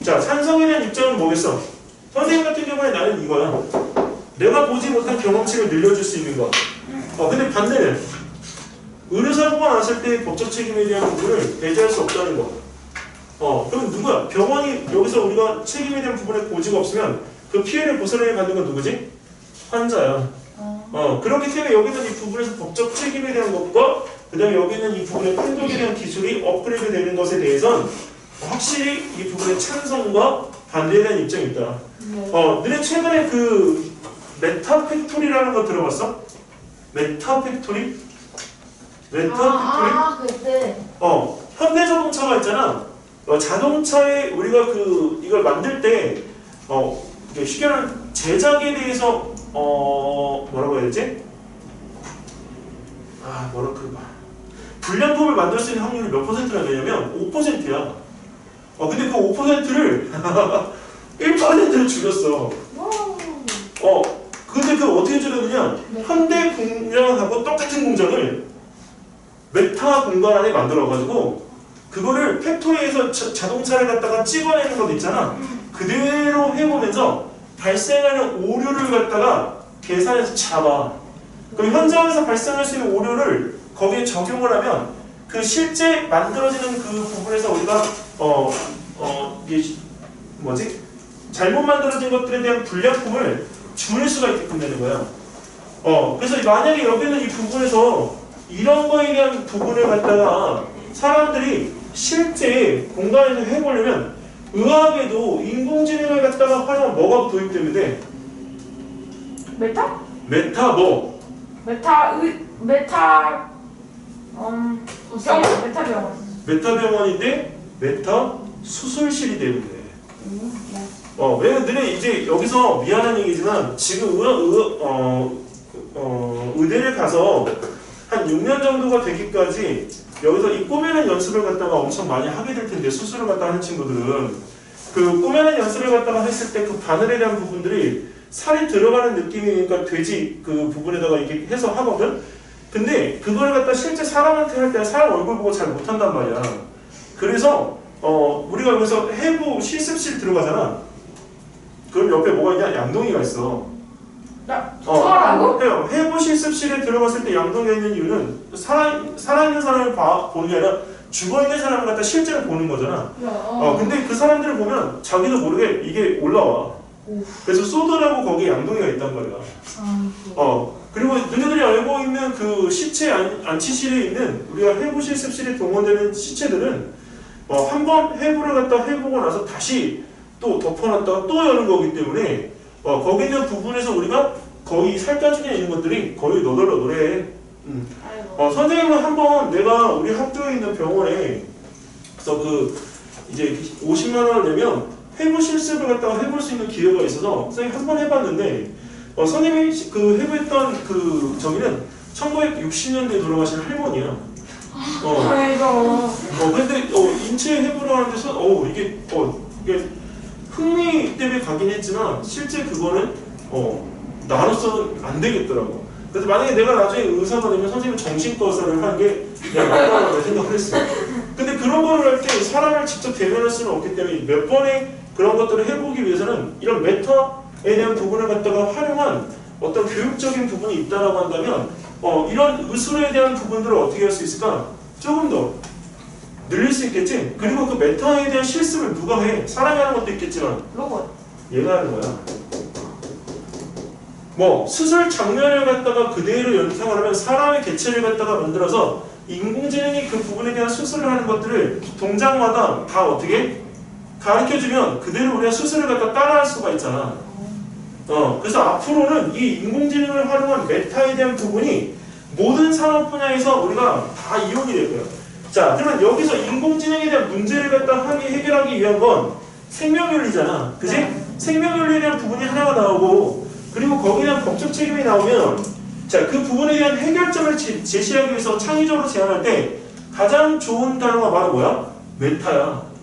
Speaker 3: 자, 찬성에 대한 입장은 뭐겠어? 선생님 같은 경우에 나는 이거야. 내가 보지 못한 경험치를 늘려줄 수 있는 거. 근데 반대는 의료사고가 났을 때 법적 책임에 대한 부분을 배제할 수 없다는 거. 그럼 누구야? 병원이 여기서 우리가 책임에 대한 부분에 고지가 없으면 그 피해를 보상을 받는 건 누구지? 환자야. 그렇기 때문에 여기는 이 부분에서 법적 책임에 대한 것과 그 다음에 여기는 이 부분의 판독에 대한 기술이 업그레이드 되는 것에 대해서는 확실히 이 부분의 찬성과 반대에 대한 입장이 있다. 너네 최근에 그 메타팩토리라는 거 들어봤어? 메타팩토리?
Speaker 1: 그때.
Speaker 3: 현대자동차가 있잖아. 자동차에 우리가 이걸 만들 때 쉽게 말하면 제작에 대해서 뭐라고 해야 되지? 불량품을 만들 수 있는 확률이 몇 퍼센트나 되냐면 5%야. 근데 그 5%를 1%로 줄였어. 근데 그걸 어떻게 줄였느냐? 현대 공장하고 똑같은 공장을 메타 공간 안에 만들어가지고 그거를 팩토리에서 자동차를 갖다가 찍어내는 것 있잖아. 그대로 해보면서 발생하는 오류를 갖다가 계산해서 잡아. 그럼 현장에서 발생할 수 있는 오류를 거기에 적용을 하면 그 실제 만들어지는 그 부분에서 우리가 이게 뭐지? 잘못 만들어진 것들에 대한 불량품을 줄일 수가 있게끔 되는 거야. 그래서 만약에 여기는 이 부분에서 이런 거에 대한 부분을 갖다가 사람들이 실제 공간에서 해보려면 의학에도 인공지능을 갖다가 활용한 뭐가 도입되면 돼?
Speaker 1: 메타?
Speaker 3: 메타 뭐?
Speaker 1: 메타 병원. 메타 병원.
Speaker 3: 메타 병원인데 메타 수술실이 되면 돼. 왜냐면 너네 이제 여기서 미안한 얘기지만 지금 의대를 가서 한 6년 정도가 되기까지 여기서 이 꾸미는 연습을 갖다가 엄청 많이 하게 될 텐데 수술을 갖다가 하는 친구들은 그 꾸미는 연습을 갖다가 했을 때 그 바늘에 대한 부분들이 살이 들어가는 느낌이니까 돼지 그 부분에다가 이렇게 해서 하거든. 근데 그걸 갖다 실제 사람한테 할 때 사람 얼굴 보고 잘 못한단 말이야. 그래서 우리가 여기서 해부 실습실 들어가잖아. 그럼 옆에 뭐가 있냐? 양동이가 있어.
Speaker 1: 뭐라고?
Speaker 3: 해부 실습실에 들어갔을 때 양동이가 있는 이유는 살아있는 사람을 보는 게 아니라 죽어있는 사람을 갖다 실제로 보는 거잖아. 근데 그 사람들을 보면 자기도 모르게 이게 올라와. 그래서 쏟으라고 거기에 양동이가 있단 말이야. 그리고 너희들이 알고 있는 그 시체 안치실에 있는 우리가 해부 실습실에 동원되는 시체들은 한번 해부를 갖다 해보고 나서 다시 또 덮어놨다가 또 여는 거기 때문에 거기에 있는 부분에서 우리가 거의 살단중에 있는 것들이 거의 너덜너덜해. 선생님은 한번 내가 우리 학교에 있는 병원에 그래서 그 이제 50만 원을 내면 해부 실습을 갖다가 해볼 수 있는 기회가 있어서 선생님 한 번 해봤는데 선생님이 그 해부했던 그 저기는 1960년대에 돌아가신 할머니야. 근데 인체 해부를 하는데 이게 흥미 때문에 가긴 했지만 실제 그거는 나로서는 안 되겠더라고. 그래서 만약에 내가 나중에 의사가 되면 선생님 정신과 의사를 하는 게 내가 맞다고 생각을 했어. 근데 그런 거를 할 때 사람을 직접 대면할 수는 없기 때문에 몇 번의 그런 것들을 해보기 위해서는 이런 메타에 대한 부분을 갖다가 활용한 어떤 교육적인 부분이 있다라고 한다면 이런 의술에 대한 부분들을 어떻게 할 수 있을까? 조금 더 늘릴 수 있겠지? 그리고 그 메타에 대한 실습을 누가 해? 사람이 하는 것도 있겠지만
Speaker 1: 로봇.
Speaker 3: 얘가 하는 거야. 수술 장면을 갖다가 그대로 연상을 하면 사람의 개체를 갖다가 만들어서 인공지능이 그 부분에 대한 수술을 하는 것들을 동작마다 다 어떻게 가르쳐주면 그대로 우리가 수술을 갖다 따라할 수가 있잖아. 그래서 앞으로는 이 인공지능을 활용한 메타에 대한 부분이 모든 산업 분야에서 우리가 다 이용이 될 거예요. 자, 그러면 여기서 인공지능에 대한 문제를 갖다 해결하기 위한 건 생명윤리잖아. 그지? 생명윤리에 대한 부분이 하나가 나오고 그리고 거기에 대한 법적 책임이 나오면 자, 그 부분에 대한 해결점을 제시하기 위해서 창의적으로 제안할 때 가장 좋은 단어가 바로 뭐야? 메타야.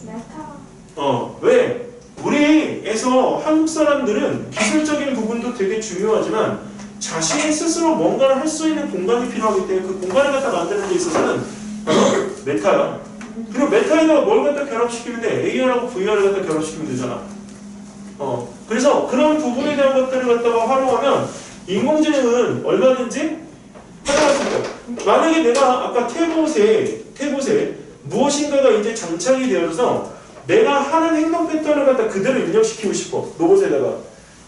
Speaker 3: 왜? 우리에서 한국 사람들은 기술적인 부분도 되게 중요하지만 자신이 스스로 뭔가를 할 수 있는 공간이 필요하기 때문에 그 공간을 갖다 만드는 데 있어서는 메타야. 그리고 메타에다가 뭘 갖다 결합시키면 돼? AR하고 VR을 갖다 결합시키면 되잖아. 그래서 그런 부분에 대한 것들을 갖다가 활용하면 인공지능은 얼마든지 활용할 수 있다. 만약에 내가 아까 태봇에 무엇인가가 이제 장착이 되어서 내가 하는 행동 패턴을 갖다 그대로 입력시키고 싶어. 로봇에다가.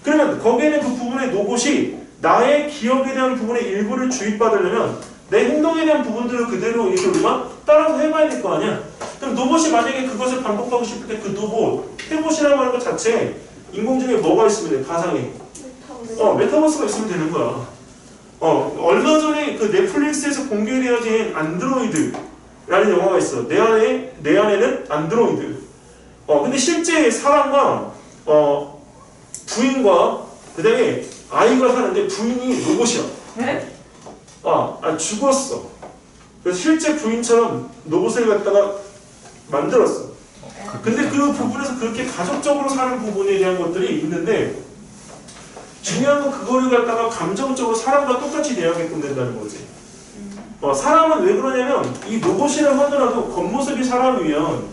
Speaker 3: 그러면 거기에는 그 부분의 로봇이 나의 기억에 대한 부분의 일부를 주입받으려면 내 행동에 대한 부분들을 그대로 이렇게 우리가 따라서 해봐야 될 거 아니야. 그럼 로봇이 만약에 그것을 반복하고 싶을 때 그 로봇, 태봇이라고 하는 것 자체에 인공지능에 뭐가 있으면 돼? 가상에. 메타버스가 있으면 되는 거야. 얼마 전에 그 넷플릭스에서 공개되어진 안드로이드라는 영화가 있어. 내 안에는 안드로이드. 근데 실제 사람과 부인과 그 다음에 아이가 사는데 부인이 로봇이야.
Speaker 1: 네?
Speaker 3: 죽었어. 그래서 실제 부인처럼 로봇을 갖다가 만들었어. 근데 그 부분에서 그렇게 가족적으로 사는 부분에 대한 것들이 있는데 중요한 건 그거를 갖다가 감정적으로 사람과 똑같이 대하게끔 된다는 거지. 사람은 왜 그러냐면 이 로봇이라고 하더라도 겉모습이 사람이면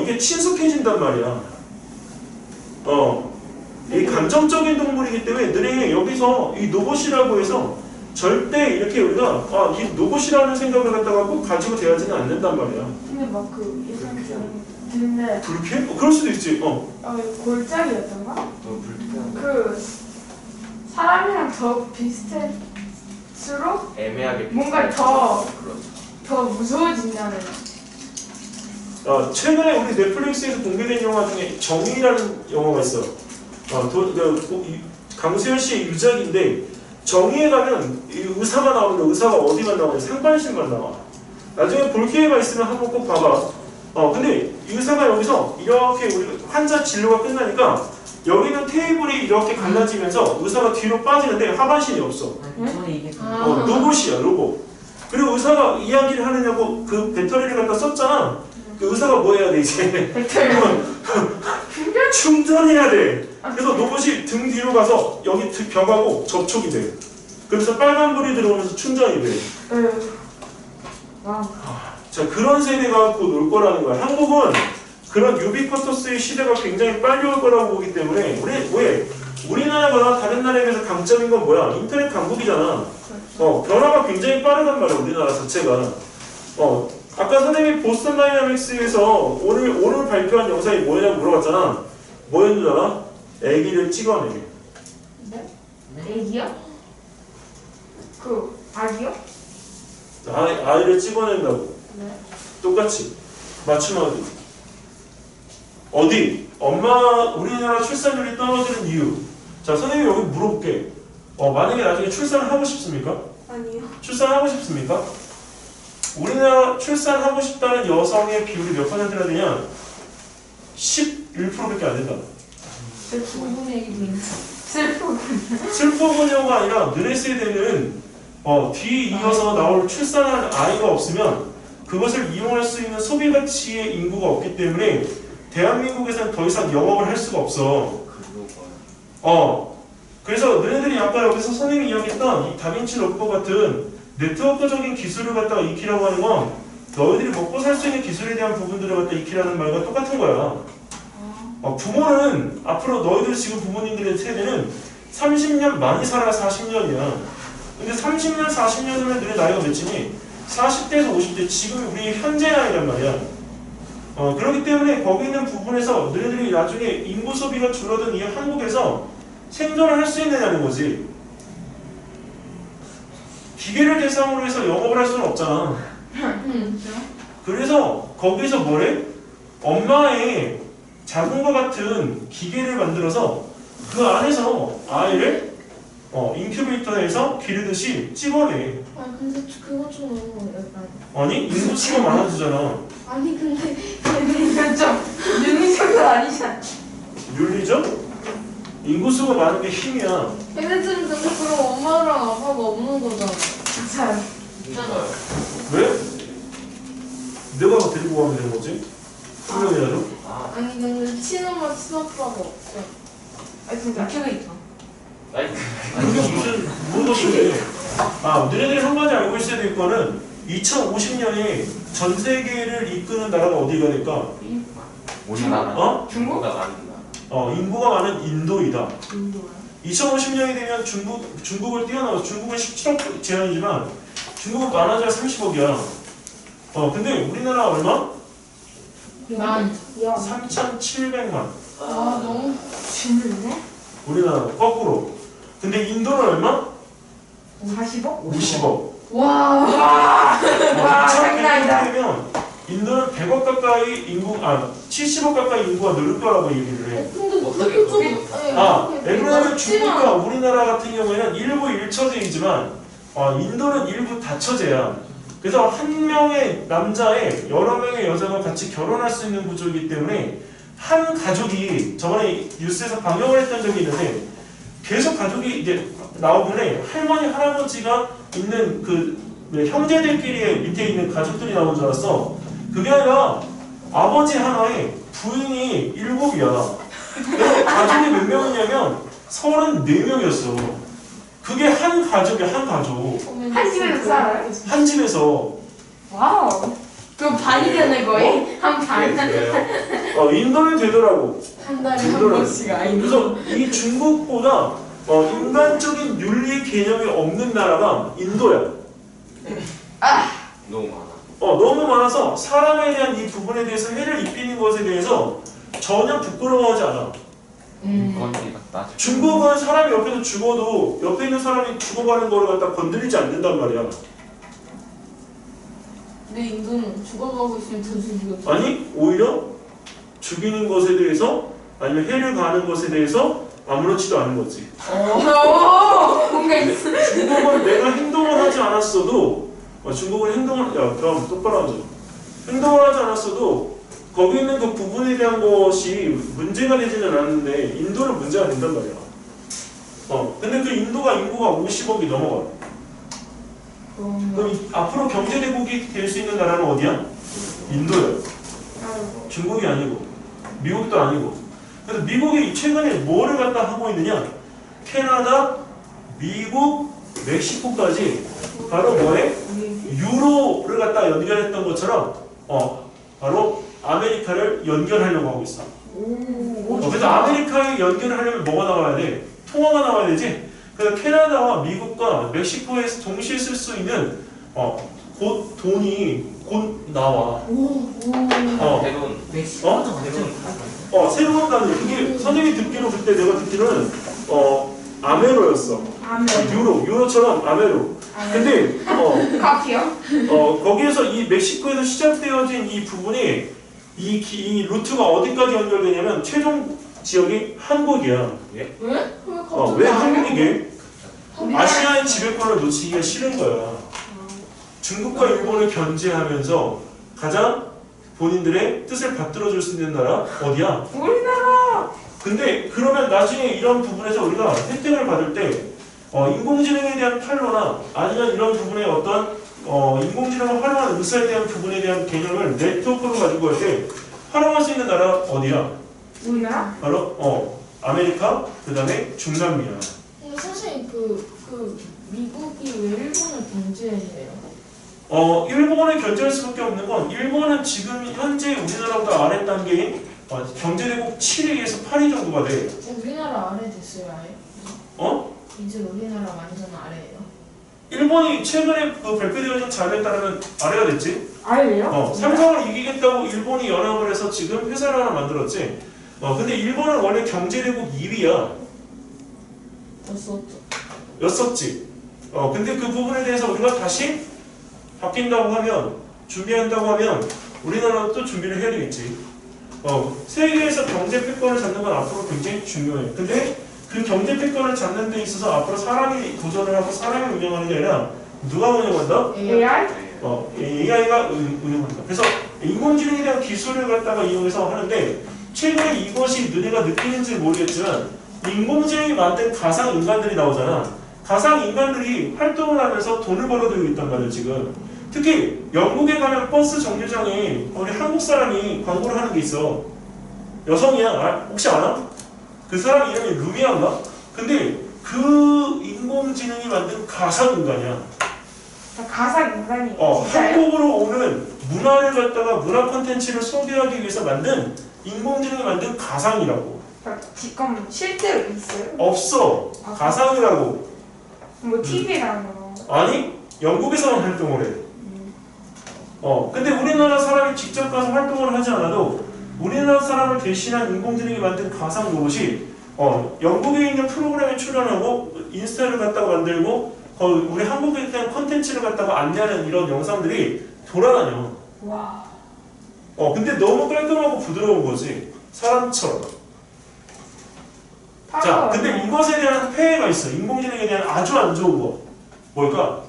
Speaker 3: 이게 친숙해진단 말이야. 이 감정적인 동물이기 때문에 너네 여기서 이 로봇이라고 해서 절대 이렇게 우리가 이 로봇이라는 생각을 갖다가 꼭 가지고 대하지는 않는단 말이야.
Speaker 1: 근데 막 그 예전처럼 듣네.
Speaker 3: 그렇게? 그럴 수도 있지.
Speaker 1: 골짜기였던가? 사람이랑 더 비슷할수록
Speaker 4: 애매하게
Speaker 1: 뭔가
Speaker 4: 비슷해서
Speaker 1: 더 무서워진다는.
Speaker 3: 최근에 우리 넷플릭스에서 공개된 영화 중에 정의라는 영화가 있어. 강수현 씨의 유작인데 정의에 가면 이 의사가 나오는데 의사가 어디만 나오냐? 상반신만 나와. 나중에 볼 기회가 있으면 한번 꼭 봐봐. 근데 의사가 여기서 이렇게 우리 환자 진료가 끝나니까 여기 있는 테이블이 이렇게 갈라지면서 의사가 뒤로 빠지는데 하반신이 없어.
Speaker 2: 저는 이게
Speaker 3: 로봇이야, 로봇. 그리고 의사가 이야기를 하느냐고 그 배터리를 갖다 썼잖아. 그 의사가 뭐 해야 돼, 이제?
Speaker 1: 배터리.
Speaker 3: 충전해야 돼. 그래서 로봇이 등 뒤로 가서 여기 벽하고 접촉이 돼. 그래서 빨간불이 들어오면서 충전이 돼.
Speaker 1: 와.
Speaker 3: 자, 그런 세대가 곧 올 거라는 거야. 한국은 그런 유비쿼터스의 시대가 굉장히 빨리 올 거라고 보기 때문에 우리나라가 다른 나라에 비해서 강점인 건 뭐야? 인터넷 강국이잖아. 변화가 굉장히 빠르단 말이야, 우리나라 자체가. 아까 선생님이 보스턴 다이나믹스에서 오늘 발표한 영상이 뭐냐고 물어봤잖아. 뭐였는 줄 알아? 애기를 찍어내게.
Speaker 1: 네? 애기요? 그 아기요?
Speaker 3: 아이를 찍어낸다고.
Speaker 1: 네.
Speaker 3: 똑같이 맞춤하기. 어디? 우리나라 출산율이 떨어지는 이유. 자, 선생님이 여기 물어볼게. 만약에 나중에 출산을 하고 싶습니까?
Speaker 6: 아니요.
Speaker 3: 출산하고 싶습니까? 우리나라 출산하고 싶다는 여성의 비율이 몇 %나 되냐? 11%밖에 안 된다. 슬퍼군요가 아니라 너네 세대는 뒤에 이어서 나올 출산한 아이가 없으면 그것을 이용할 수 있는 소비 가치의 인구가 없기 때문에 대한민국에서는 더 이상 영업을 할 수가 없어. 그래서 너네들이 아까 여기서 선생님이 이야기했던 이 다빈치 로퍼 같은 네트워크적인 기술을 갖다가 익히라고 하는 건 너희들이 먹고 살 수 있는 기술에 대한 부분들을 갖다 익히라는 말과 똑같은 거야. 부모는 앞으로 너희들 지금 부모님들의 세대는 30년 많이 살아야 40년이야. 근데 30년, 40년이면 너네 나이가 몇이니? 40대에서 50대, 지금 우리 현재 나이란 말이야. 그렇기 때문에 거기 있는 부분에서 너희들이 나중에 인구 소비가 줄어든 이 한국에서 생존을 할 수 있느냐는 거지. 기계를 대상으로 해서 영업을 할 수는 없잖아. 그래서 거기서 뭐래? 엄마의 자궁과 같은 기계를 만들어서 그 안에서 아이를 인큐베이터에서 기르듯이 찍어내.
Speaker 1: 근데 그거 좀 약간.
Speaker 3: 아니 인구수가 많아지잖아.
Speaker 1: 아니 근데 이건 좀 윤리적은 아니잖아.
Speaker 3: 윤리적? 인구수가 많은 게 힘이야.
Speaker 1: 얘네들은 근데 그럼 엄마랑 아빠가 없는 거잖아. 맞아요.
Speaker 3: 왜? 내가 데리고 가면 되는 거지? 훈련이라도?
Speaker 1: 아니 근데 친엄마 친아빠가 없어. 아니 진짜
Speaker 2: 인큐베이터.
Speaker 3: 그게 무슨 소리야? 너네들이 한 가지 알고 있어야 될 거는 2050년에 전 세계를 이끄는 나라가 어디가 될까?
Speaker 5: 우리나라.
Speaker 3: 중국?
Speaker 4: 중국가 많다.
Speaker 3: 인구가 많은 인도이다.
Speaker 1: 인도야?
Speaker 3: 2050년이 되면 중국을 뛰어넘어서 중국은 17억 제한이지만 중국은 많아져야 30억이야. 근데 우리나라 얼마?
Speaker 1: 난.
Speaker 3: 3,700만.
Speaker 1: 너무 힘든데?
Speaker 3: 우리나라 거꾸로. 근데 인도는 얼마?
Speaker 1: 40억?
Speaker 3: 50억.
Speaker 1: 와 장난이다.
Speaker 3: 되면 인도는 100억 가까이 70억 가까이 인구가 늘을 거라고 얘기를 해.
Speaker 1: 근데
Speaker 4: 어떻게
Speaker 1: 그렇게 좀
Speaker 3: 왜냐하면 중국과 우리나라 같은 경우에는 일부 일처제이지만 인도는 일부 다처제야. 그래서 한 명의 남자에 여러 명의 여자가 같이 결혼할 수 있는 구조이기 때문에 한 가족이 저번에 뉴스에서 방영을 했던 적이 있는데 계속 가족이 이제 나오길래 할머니 할아버지가 있는 그 형제들끼리 밑에 있는 가족들이 나온 줄 알았어. 그게 아니라 아버지 하나에 부인이 7이야. 그래서 가족이 몇 명이냐면 34명이었어. 그게 한 가족이야, 한 가족.
Speaker 1: 한 집에서 살아요?
Speaker 3: 한 집에서.
Speaker 1: 와우. 그럼 반이 되는 거예요? 한 반?
Speaker 3: 인도는 되더라고.
Speaker 1: 한 달에 한 번씩 아이고.
Speaker 3: 그래서 이 중국보다 인간적인 윤리 개념이 없는 나라가 인도야.
Speaker 4: 너무 많아.
Speaker 3: 너무 많아서 사람에 대한 이 부분에 대해서 해를 입히는 것에 대해서 전혀 부끄러워하지 않아.
Speaker 5: 인건비가 낮아.
Speaker 3: 중국은 사람이 옆에서 죽어도 옆에 있는 사람이 죽어가는 거를 갖다 건드리지 않는단 말이야.
Speaker 1: 근데 인도는 죽어가고 있으면 더 죽이겠죠.
Speaker 3: 아니 오히려 죽이는 것에 대해서 아니면 해를 가하는 것에 대해서 아무렇지도 않은 거지.
Speaker 1: 뭔가 있어.
Speaker 3: 중국은 내가 행동을 하지 않았어도 중국은 행동을 야 그럼 똑바로 하자. 행동을 하지 않았어도 거기 있는 그 부분에 대한 것이 문제가 되지는 않는데 인도는 문제가 된단 말이야. 근데 그 인도가 인구가 50억이 넘어가. 그럼 앞으로 경제대국이 될 수 있는 나라는 어디야? 인도야. 중국이 아니고 미국도 아니고. 그래서 미국이 최근에 뭐를 갖다 하고 있느냐? 캐나다, 미국, 멕시코까지 바로 뭐에? 유로를 갖다 연결했던 것처럼 바로 아메리카를 연결하려고 하고 있어. 그래서 아메리카에 연결을 하려면 뭐가 나와야 돼? 통화가 나와야 되지? 그래서 캐나다와 미국과 멕시코에서 동시에 쓸 수 있는 곧 돈이 곧 나와.
Speaker 5: 대부분
Speaker 2: 멕시코도 완전
Speaker 3: 새로운 단위. 이게 선생님이 듣기로 그때 내가 듣기로는 아메로였어. 유로처럼 아메로. 근데
Speaker 1: 카피요?
Speaker 3: 거기에서 이 멕시코에서 시작되어진 이 부분이 이 루트가 어디까지 연결되냐면 최종 지역이 한국이야.
Speaker 4: 예?
Speaker 1: 왜?
Speaker 3: 왜 한국이게? 아시아의 지배권을 놓치기가 싫은 거야. 중국과 일본을 견제하면서 가장 본인들의 뜻을 받들어줄 수 있는 나라 어디야?
Speaker 1: 우리나라.
Speaker 3: 근데 그러면 나중에 이런 부분에서 우리가 혜택을 받을 때 인공지능에 대한 판로나 아니면 이런 부분에 어떤 인공지능을 활용한 의사에 대한 부분에 대한 개념을 네트워크로 가지고 할 때 활용할 수 있는 나라 어디야?
Speaker 1: 우리나라?
Speaker 3: 바로 아메리카, 그 다음에 중남미야.
Speaker 1: 근데 선생님 미국이 왜 일본을 견제해요?
Speaker 3: 일본을 견제할 수밖에 없는 건 일본은 지금 현재 우리나라보다 아래 단계인 경제대국 7위에서 8위 정도가 돼.
Speaker 1: 우리나라 아래 됐어요 아예? 이제 우리나라 완전 아래예요.
Speaker 3: 일본이 최근에 그 발표되어진 자료에 따르면 아래가 됐지.
Speaker 1: 아래예요?
Speaker 3: 삼성을 이기겠다고 일본이 연합을 해서 지금 회사를 하나 만들었지. 근데 일본은 원래 경제대국 2위야. 였었지. 근데 그 부분에 대해서 우리가 다시 바뀐다고 하면 준비한다고 하면 우리나라도 또 준비를 해야 되겠지. 세계에서 경제 패권을 잡는 건 앞으로 굉장히 중요해. 근데 그 경제 패권을 잡는 데 있어서 앞으로 사람이 도전을 하고 사람이 운영하는 게 아니라 누가 운영한다?
Speaker 1: AI?
Speaker 3: AI가 운영한다. 그래서 인공지능에 대한 기술을 갖다가 이용해서 하는데 최근에 이것이 너네가 느끼는지 모르겠지만 인공지능이 만든 가상 인간들이 나오잖아. 가상 인간들이 활동을 하면서 돈을 벌어들이고 있단 말이야 지금. 특히 영국에 가면 버스 정류장에 우리 한국 사람이 광고를 하는 게 있어. 여성이야. 혹시 알아? 그 사람 이름이 루미아인가? 근데 그 인공지능이 만든 가상 인간이야.
Speaker 6: 가상 인간이
Speaker 3: 한국으로 오는 문화를 갖다가 문화 콘텐츠를 소개하기 위해서 만든 인공지능이 만든 가상이라고.
Speaker 6: 지금 실제로 있어요?
Speaker 3: 없어. 가상이라고.
Speaker 6: 뭐 TV라는 거.
Speaker 3: 아니 영국에서만 활동을 해. 근데 우리나라 사람이 직접 가서 활동을 하지 않아도 우리나라 사람을 대신한 인공지능이 만든 가상 로봇이 영국에 있는 프로그램에 출연하고 인스타를 갖다가 만들고 우리 한국에 대한 컨텐츠를 갖다가 안내하는 이런 영상들이 돌아다녀.
Speaker 1: 와.
Speaker 3: 근데 너무 깔끔하고 부드러운 거지. 사람처럼. 자, 근데 이것에 대한 폐해가 있어. 인공지능에 대한 아주 안 좋은 거. 뭘까?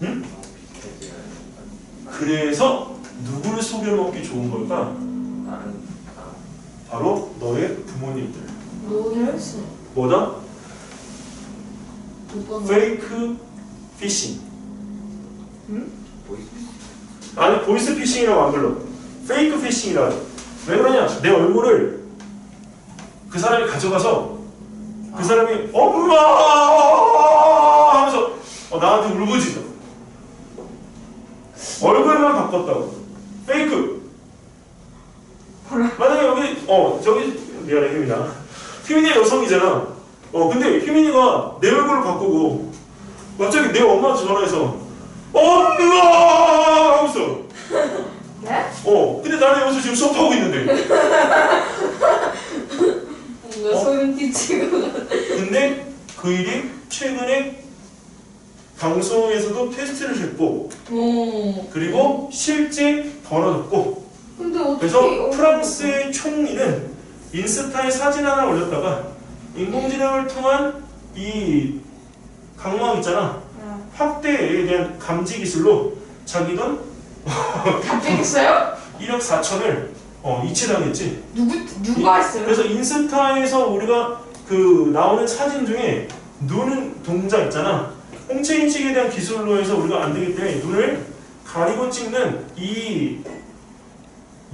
Speaker 3: 응? 그래서 누구를 속여먹기 좋은 걸까? 바로 너의 부모님들.
Speaker 1: 노예스.
Speaker 3: 뭐다? 페이크 피싱. 아니 보이스 피싱이라고 안 불러. 페이크 피싱이라. 왜 그러냐? 내 얼굴을 그 사람이 가져가서 그 사람이 엄마 하면서 나한테 울부짖어. 얼굴만 바꿨다고. 페이크. 만약에 여기 저기 미안해 휘민아. 휘민이 여성이잖아. 근데 휘민이가 내 얼굴을 바꾸고 갑자기 내 엄마한테 전화해서 엄마 하면서.
Speaker 1: 네?
Speaker 3: 근데 나는 여기서 지금 수업하고 있는데.
Speaker 1: IoT 치고.
Speaker 3: 근데 그 일이 최근에 방송에서도 테스트를 했고
Speaker 1: 오.
Speaker 3: 그리고 실제 벌어졌고
Speaker 1: 근데 어떻게?
Speaker 3: 그래서 프랑스의 총리는 인스타에 사진 하나 올렸다가 인공지능을 통한 이 강막 있잖아 확대에 대한 감지 기술로 자기 돈
Speaker 1: 갑자기 했어요?
Speaker 3: 1억 4천을 이체당했지.
Speaker 1: 누가 했어요?
Speaker 3: 그래서 인스타에서 우리가 그 나오는 사진 중에 눈 동작 있잖아. 홍채 인식에 대한 기술로 해서 우리가 안 되기 때문에 눈을 가리고 찍는 이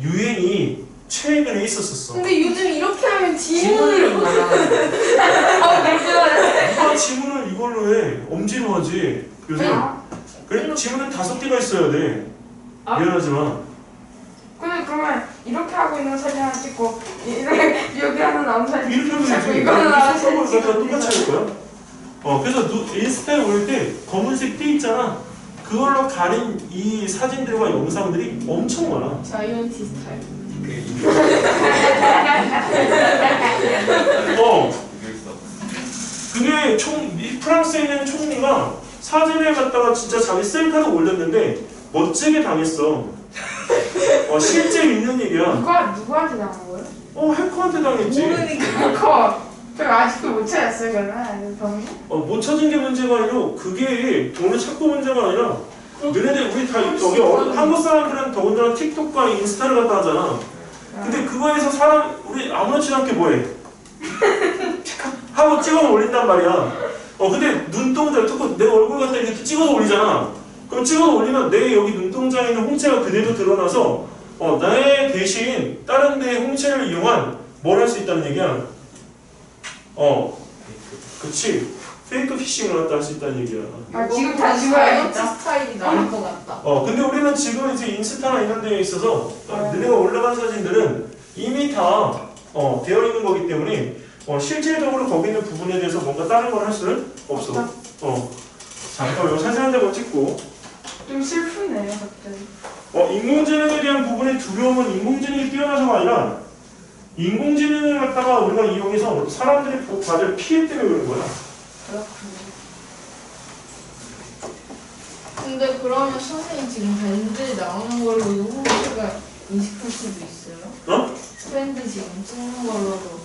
Speaker 3: 유행이 최근에 있었었어.
Speaker 1: 근데 요즘 이렇게 하면
Speaker 2: 지문을
Speaker 1: 지문을
Speaker 3: 누가 지문을 이걸로 해? 엄지로 하지. 요새. 그래 지문은 5개가 있어야 돼.
Speaker 1: 아?
Speaker 3: 미안하지만.
Speaker 1: 근데 그러면 이렇게 하고 있는 사진 하나 찍고 여기 하나 나온 사진
Speaker 3: 이렇게 하면
Speaker 1: 자꾸
Speaker 3: 되지.
Speaker 1: 이거는 나온
Speaker 3: 손톱을
Speaker 1: 사진
Speaker 3: 갖다 똑같이 할 거야? 그래서 인스타에 올릴 때 검은색 띠 있잖아. 그걸로 가린 이 사진들과 영상들이 엄청 많아.
Speaker 1: 자이언티 스타일.
Speaker 3: 그게 이 프랑스에 있는 총리가 사진을 갖다가 진짜 자기 셀카로 올렸는데 멋지게 당했어. 실제 있는 얘기야.
Speaker 1: 누구한테 당한 거예요?
Speaker 3: 해커한테 당했지.
Speaker 1: 모르니까 제가 아직도 못 찾았어요, 그러면 병이.
Speaker 3: 못 찾은 게 문제가 아니라 그게 돈을 찾고 문제가 아니라 너네들 우리 다 여기 한국 사람들은 더군다나 틱톡과 인스타를 갖다 하잖아. 근데 그거에서 우리 아무렇지도 않게 뭐해? 하고 찍어서 올린단 말이야. 근데 눈동자 내 얼굴 갖다 이렇게 찍어서 올리잖아. 그럼 찍어서 올리면 내 여기 눈동자에 있는 홍채가 그대로 드러나서 나의 대신 다른 데의 홍채를 이용한 뭘 할 수 있다는 얘기야. 그치. 페이크 피싱을 갖다 할 수 있다는 얘기야.
Speaker 1: 지금 다 지워야겠다. 스타일이 나올 것 같다.
Speaker 3: 근데 우리는 지금 이제 인스타나 이런 데에 있어서 너네가 올라간 사진들은 이미 다 되어 있는 거기 때문에 실질적으로 거기 있는 부분에 대해서 뭔가 다른 걸 할 수는 없어. 잠깐 요 사진 한 장만 찍고.
Speaker 1: 좀 슬프네요, 갑자기.
Speaker 3: 인공지능에 대한 부분의 두려움은 인공지능이 뛰어나서가 아니라 인공지능을 갖다가 우리가 이용해서 사람들이 받을 피해 때문에 그런 거야.
Speaker 1: 그렇군요. 근데 그러면 선생님 지금 밴드 나오는 걸로 홍채가 인식할 수도 있어요? 밴드 지금 찍는 걸로도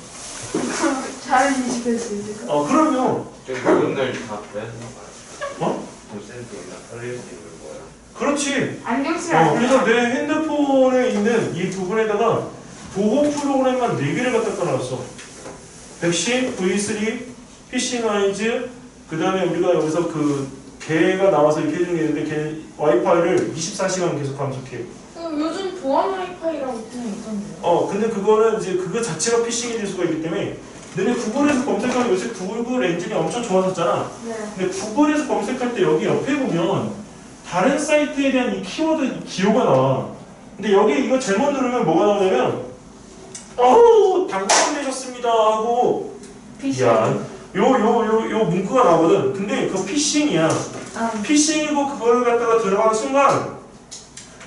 Speaker 1: 잘 인식할 수 있을까?
Speaker 3: 그럼요.
Speaker 4: 눈을 다 빼서
Speaker 3: 어?
Speaker 4: 도센트나 살릴 수 있는 거야.
Speaker 3: 그렇지.
Speaker 1: 안경 쓰지
Speaker 3: 그래서 내 핸드폰에 있는 이 부분에다가 보호 프로그램만 4개를 갖다 깔아놨어. 백신, V3, 피싱 아이즈, 그 다음에 우리가 여기서 걔가 나와서 이렇게 해주는 게 있는데 걔 와이파이를 24시간 계속 감속해.
Speaker 1: 요즘 보안 와이파이라고 그냥 있던데요?
Speaker 3: 근데 그거는 이제 그거 자체가 피싱이 될 수가 있기 때문에 너네 구글에서 검색하면 요새 구글 엔진이 엄청 좋아졌잖아.
Speaker 1: 네.
Speaker 3: 근데 구글에서 검색할 때 여기 옆에 보면 다른 사이트에 대한 이 키워드 기호가 나와. 근데 여기 이거 잘못 누르면 뭐가 나오냐면 당첨되셨습니다 하고 미안 요 문구가 나오거든. 근데 그거 피싱이야. 피싱이고 그걸 갖다가 들어가는 순간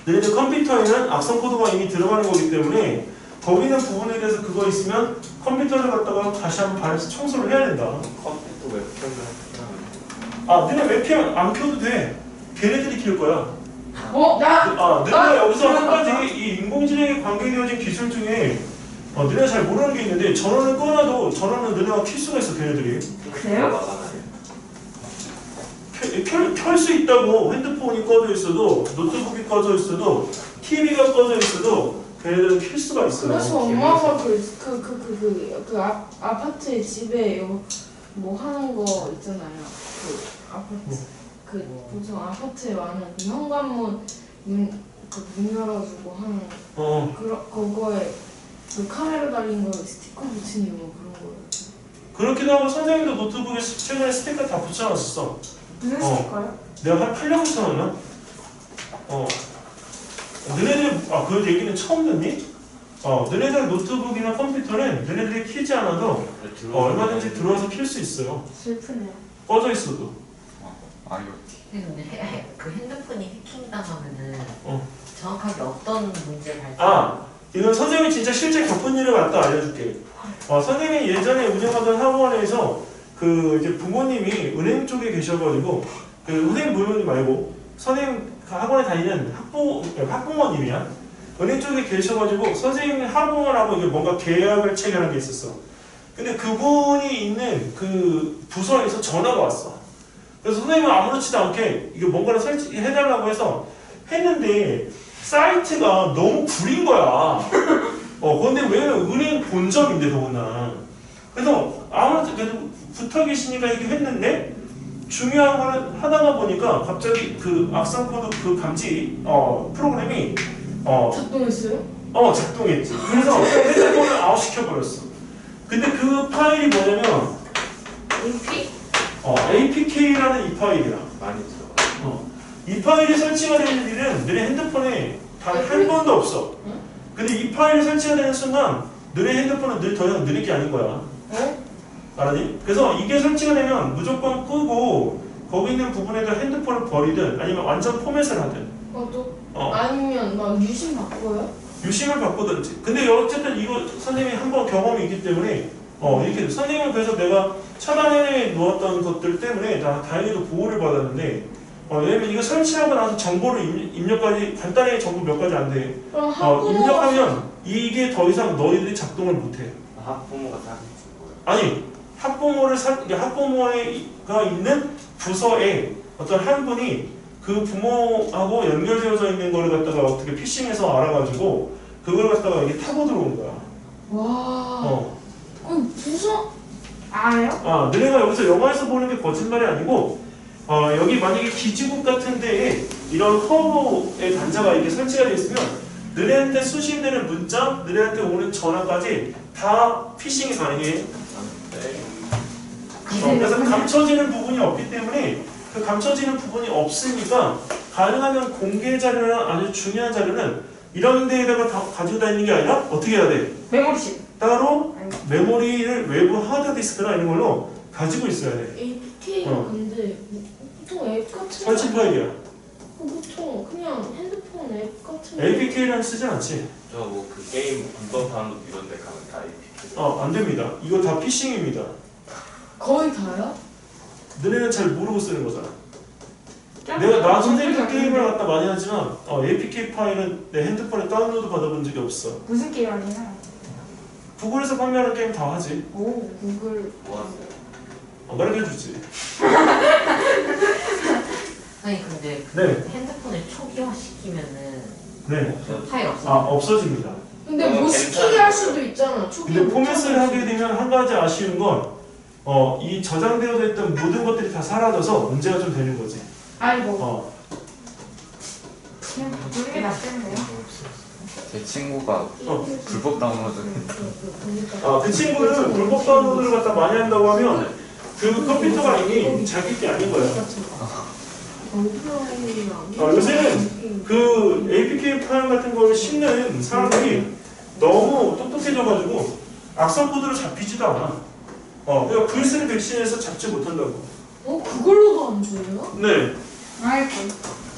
Speaker 3: 너희들 컴퓨터에는 악성 코드가 이미 들어가는 거기 때문에 거기 있는 부분에 대해서 그거 있으면 컴퓨터를 갖다가 다시 한번 발에서 청소를 해야 된다.
Speaker 4: 컴퓨터 웹캠을
Speaker 3: 너네 웹캠 안 켜도 돼. 걔네들이 킬 거야. 너네가 여기서 한 가지 이 인공지능에 관계되어진 기술 중에 너네가 잘 모르는 게 있는데 전원을 꺼놔도 전원은 너네가 킬 수가 있어. 걔네들이
Speaker 1: 그래요?
Speaker 3: 켤 수 있다고. 핸드폰이 꺼져 있어도 노트북이 꺼져 있어도 TV가 꺼져 있어도 걔네들은 킬 수가 있어요.
Speaker 1: 그래서 엄마가 아파트에 집에 뭐 하는 거 있잖아요. 보통 아파트에 많은 현관문 문 열어주고 하는 그거에 카메라 달린 거 스티커 붙이는 거 그런 거예요.
Speaker 3: 그렇기도 하고 선생님도 노트북에 최근에 스티커 다 붙여놨었어.
Speaker 6: 무슨 스티커요?
Speaker 3: 내가 한 8년 붙여놨나? 너네들 그 얘기는 처음 듣니? 너네들 노트북이나 컴퓨터는 너네들이 키지 않아도 얼마든지 들어와서 킬 수 있어요.
Speaker 1: 슬프네요.
Speaker 3: 꺼져 있어도.
Speaker 2: 근데 그 핸드폰이 해킹당하면은 정확하게 어떤 문제 발생?
Speaker 3: 이건 선생님이 진짜 실제 겪은 일을 갖다 알려줄게. 선생님이 예전에 운영하던 학원에서 그 이제 부모님이 은행 쪽에 계셔가지고 그 선생님 부모님 말고 선생님 그 학원에 다니는 학부모님이야. 은행 쪽에 계셔가지고 선생님 학부모하고 이게 뭔가 계약을 체결한 게 있었어. 근데 그분이 있는 그 부서에서 전화가 왔어. 그래서 선생님은 아무렇지도 않게 이게 뭔가를 설치해달라고 해서 했는데 사이트가 너무 구린 거야. 근데 왜 은행 본점인데 더구나. 그래서 아무래도 그래도 붙어 계시니까 이렇게 했는데 중요한 거는 하다가 보니까 갑자기 그 악성 코드 그 감지 프로그램이
Speaker 1: 작동했어요?
Speaker 3: 작동했지. 그래서 핸드폰을 아웃시켜버렸어. 근데 그 파일이 뭐냐면
Speaker 1: AP?
Speaker 3: APK라는 이 파일이야.
Speaker 4: 많이 들어.
Speaker 3: 이 파일이 설치가 되는 일은 너네 핸드폰에 단 한 번도 없어. 근데 이 파일이 설치가 되는 순간 너네 핸드폰은 더 이상 너네 게 아닌 거야. 알았니? 그래서 이게 설치가 되면 무조건 끄고 거기 있는 부분에다 핸드폰을 버리든 아니면 완전 포맷을 하든
Speaker 1: 아니면 막 유심 바꿔요?
Speaker 3: 유심을 바꾸든지. 근데 어쨌든 이거 선생님이 한번 경험이 있기 때문에 이렇게 선생님은 그래서 내가 차단해 놓았던 것들 때문에 다 다행히도 보호를 받았는데 왜냐면 이거 설치하고 나서 정보를 입력까지 간단하게 정보 몇 가지 안 돼. 입력하면 이게 더 이상 너희들이 작동을 못해.
Speaker 4: 학부모가 다
Speaker 3: 아니 학부모가 있는 부서에 어떤 한 분이 그 부모하고 연결되어져 있는 거를 갖다가 어떻게 피싱해서 알아가지고 그걸 갖다가 이게 타고 들어온 거야.
Speaker 1: 와. 그럼 부서 알아요?
Speaker 3: 너네가 여기서 영화에서 보는 게 거짓말이 아니고 여기 만약에 기지국 같은 데에 이런 커브의 단자가 이렇게 설치가 되어 있으면 너네한테 수신되는 문자, 너네한테 오는 전화까지 다 피싱이 가능해. 그래서 감춰지는 부분이 없기 때문에 그 감춰지는 부분이 없으니까 가능하면 공개 자료나 아주 중요한 자료는 이런 데에다가 다 가지고 다니는 게 아니라 어떻게 해야 돼?
Speaker 6: 메모리식.
Speaker 3: 따로 메모리를 외부 하드디스크나 이런 걸로 가지고 있어야 돼.
Speaker 1: APK가 근데 보통 앱 같은
Speaker 3: 설치 파일이야.
Speaker 1: 보통 그냥 핸드폰 앱 같은
Speaker 3: APK는 쓰진 않지.
Speaker 4: 저 뭐 그 게임 군법 다운로드 이런 데 가면 다 APK.
Speaker 3: 안 됩니다. 이거 다 피싱입니다.
Speaker 1: 거의 다요?
Speaker 3: 너네는 잘 모르고 쓰는 거잖아. 나 선생님도 게임을 갖다 많이 하지만 APK 파일은 내 핸드폰에 다운로드 받아본 적이 없어.
Speaker 6: 무슨 게임 아니야?
Speaker 3: 구글에서 판매하는 게임 다 하지.
Speaker 1: 오 구글
Speaker 4: 모았어요.
Speaker 3: 가르쳐주지.
Speaker 2: 아니 근데
Speaker 3: 네.
Speaker 2: 핸드폰을 초기화 시키면은
Speaker 3: 네.
Speaker 2: 그 파일 없어.
Speaker 3: 없어집니다.
Speaker 1: 근데 못 시키게 할 수도 있잖아. 초기화
Speaker 3: 근데
Speaker 1: 못
Speaker 3: 포맷을
Speaker 1: 하게
Speaker 3: 하게 되면 한 가지 아쉬운 건 이 저장되어 있던 모든 것들이 다 사라져서 문제가 좀 되는 거지.
Speaker 1: 아이고.
Speaker 6: 그냥 바꾸는 게 낫겠네요.
Speaker 5: 제 친구가 불법 다운로드
Speaker 3: 그 친구는 불법 다운로드를 갖다 많이 한다고 하면 그 컴퓨터가 이미 자기 게 아닌 거야. 요새는 그 APK 파일 같은 걸 씹는 사람들이 너무 똑똑해져가지고 악성 코드로 잡히지도 않아. 그러니까 글쓰는 백신에서 잡지 못한다고.
Speaker 1: 그걸로도 안 돼요?
Speaker 3: 네.
Speaker 6: 아이고.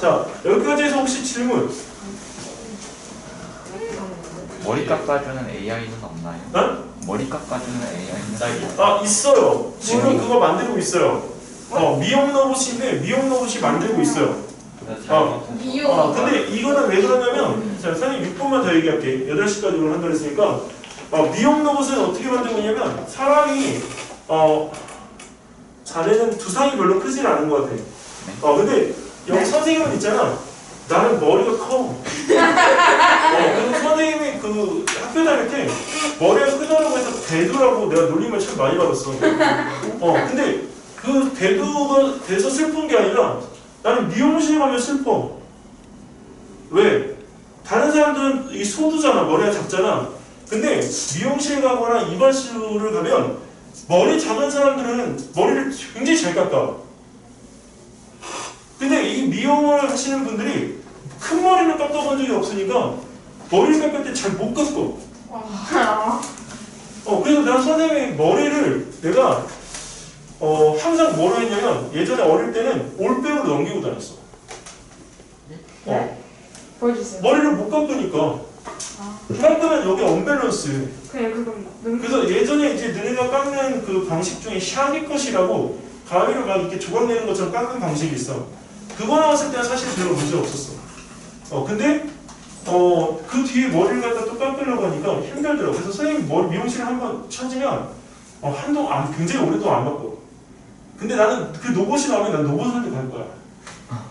Speaker 3: 자, 여기까지 해서 혹시 질문?
Speaker 5: 머리 깎아주는 AI는 없나요?
Speaker 3: 어?
Speaker 5: 머리 깎아주는 AI는
Speaker 3: 있어요. 지금 그거 만들고 있어요. 미용 로봇인데 미용 로봇이 만들고 있어요.
Speaker 1: 미용.
Speaker 3: 근데 이거는 왜 그러냐면, 자, 선생님 6분만 더 얘기할게. 8시까지 오늘 한다고 했으니까. 미용 로봇은 어떻게 만들고 있냐면, 사람이, 자네는 두상이 별로 크진 않은 것 같아. 근데, 여기 선생님은 있잖아. 나는 머리가 커. 그래서 선생님이 그 학교 다닐 때, 머리가 크다고 해서 대두라고 내가 놀림을 참 많이 받았어. 근데 그 대두가 돼서 슬픈 게 아니라, 나는 미용실 가면 슬퍼. 왜? 다른 사람들은 이 소두잖아. 머리가 작잖아. 근데 미용실 가거나 이발소를 가면 머리 작은 사람들은 머리를 굉장히 잘 깎아. 근데 이 미용을 하시는 분들이 큰 머리는 깎아본 적이 없으니까 머리를 깎을 때 잘 못 깎어. 그래서 난 선생님이 머리를 내가 항상 뭐로 했냐면 예전에 어릴 때는 올백으로 넘기고 다녔어.
Speaker 6: 보여주세요.
Speaker 3: 머리를 못 깎으니까. 깎으면 여기 언밸런스.
Speaker 6: 그냥 그건
Speaker 3: 그래서 예전에 이제 너네가 깎는 그 방식 중에 샤기 컷이라고 가위로 막 이렇게 조각 내는 것처럼 깎는 방식이 있어. 그거 나왔을 때는 사실 별로 문제 없었어. 근데 그 뒤에 머리를 갖다 또 깎으려고 하니까 힘들더라고. 그래서 선생님 미용실을 한번 찾으면 한동안 굉장히 오랫동안 안 바꿔. 근데 나는 그 로봇이 나오면 난 로봇한테 갈 거야.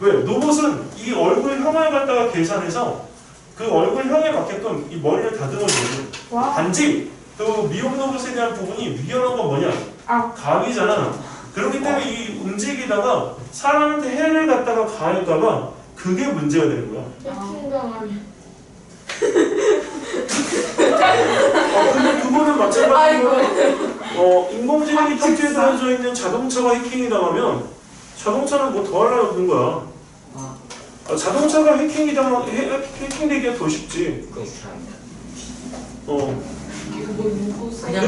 Speaker 3: 왜? 로봇은 이 얼굴형을 갖다가 계산해서 그 얼굴형에 맞게끔 이 머리를 다듬어주고
Speaker 6: 와.
Speaker 3: 단지 또 미용 로봇에 대한 부분이 위험한 건 뭐냐? 감이잖아. 그렇기 때문에 이 움직이다가 사람한테 해를 갖다가 가할까봐 그게 문제가 되는 거야.
Speaker 1: 해킹당하면.
Speaker 3: 근데 그거는 마찬가지로 인공지능이 탑재에 달려져 있는 자동차가 해킹이 당하면 자동차는 뭐 더 하려고 하는 거야. 자동차가 해킹되기가 더 쉽지.
Speaker 4: 그건 이상합니다.
Speaker 1: 그거 누구 써?
Speaker 2: 그냥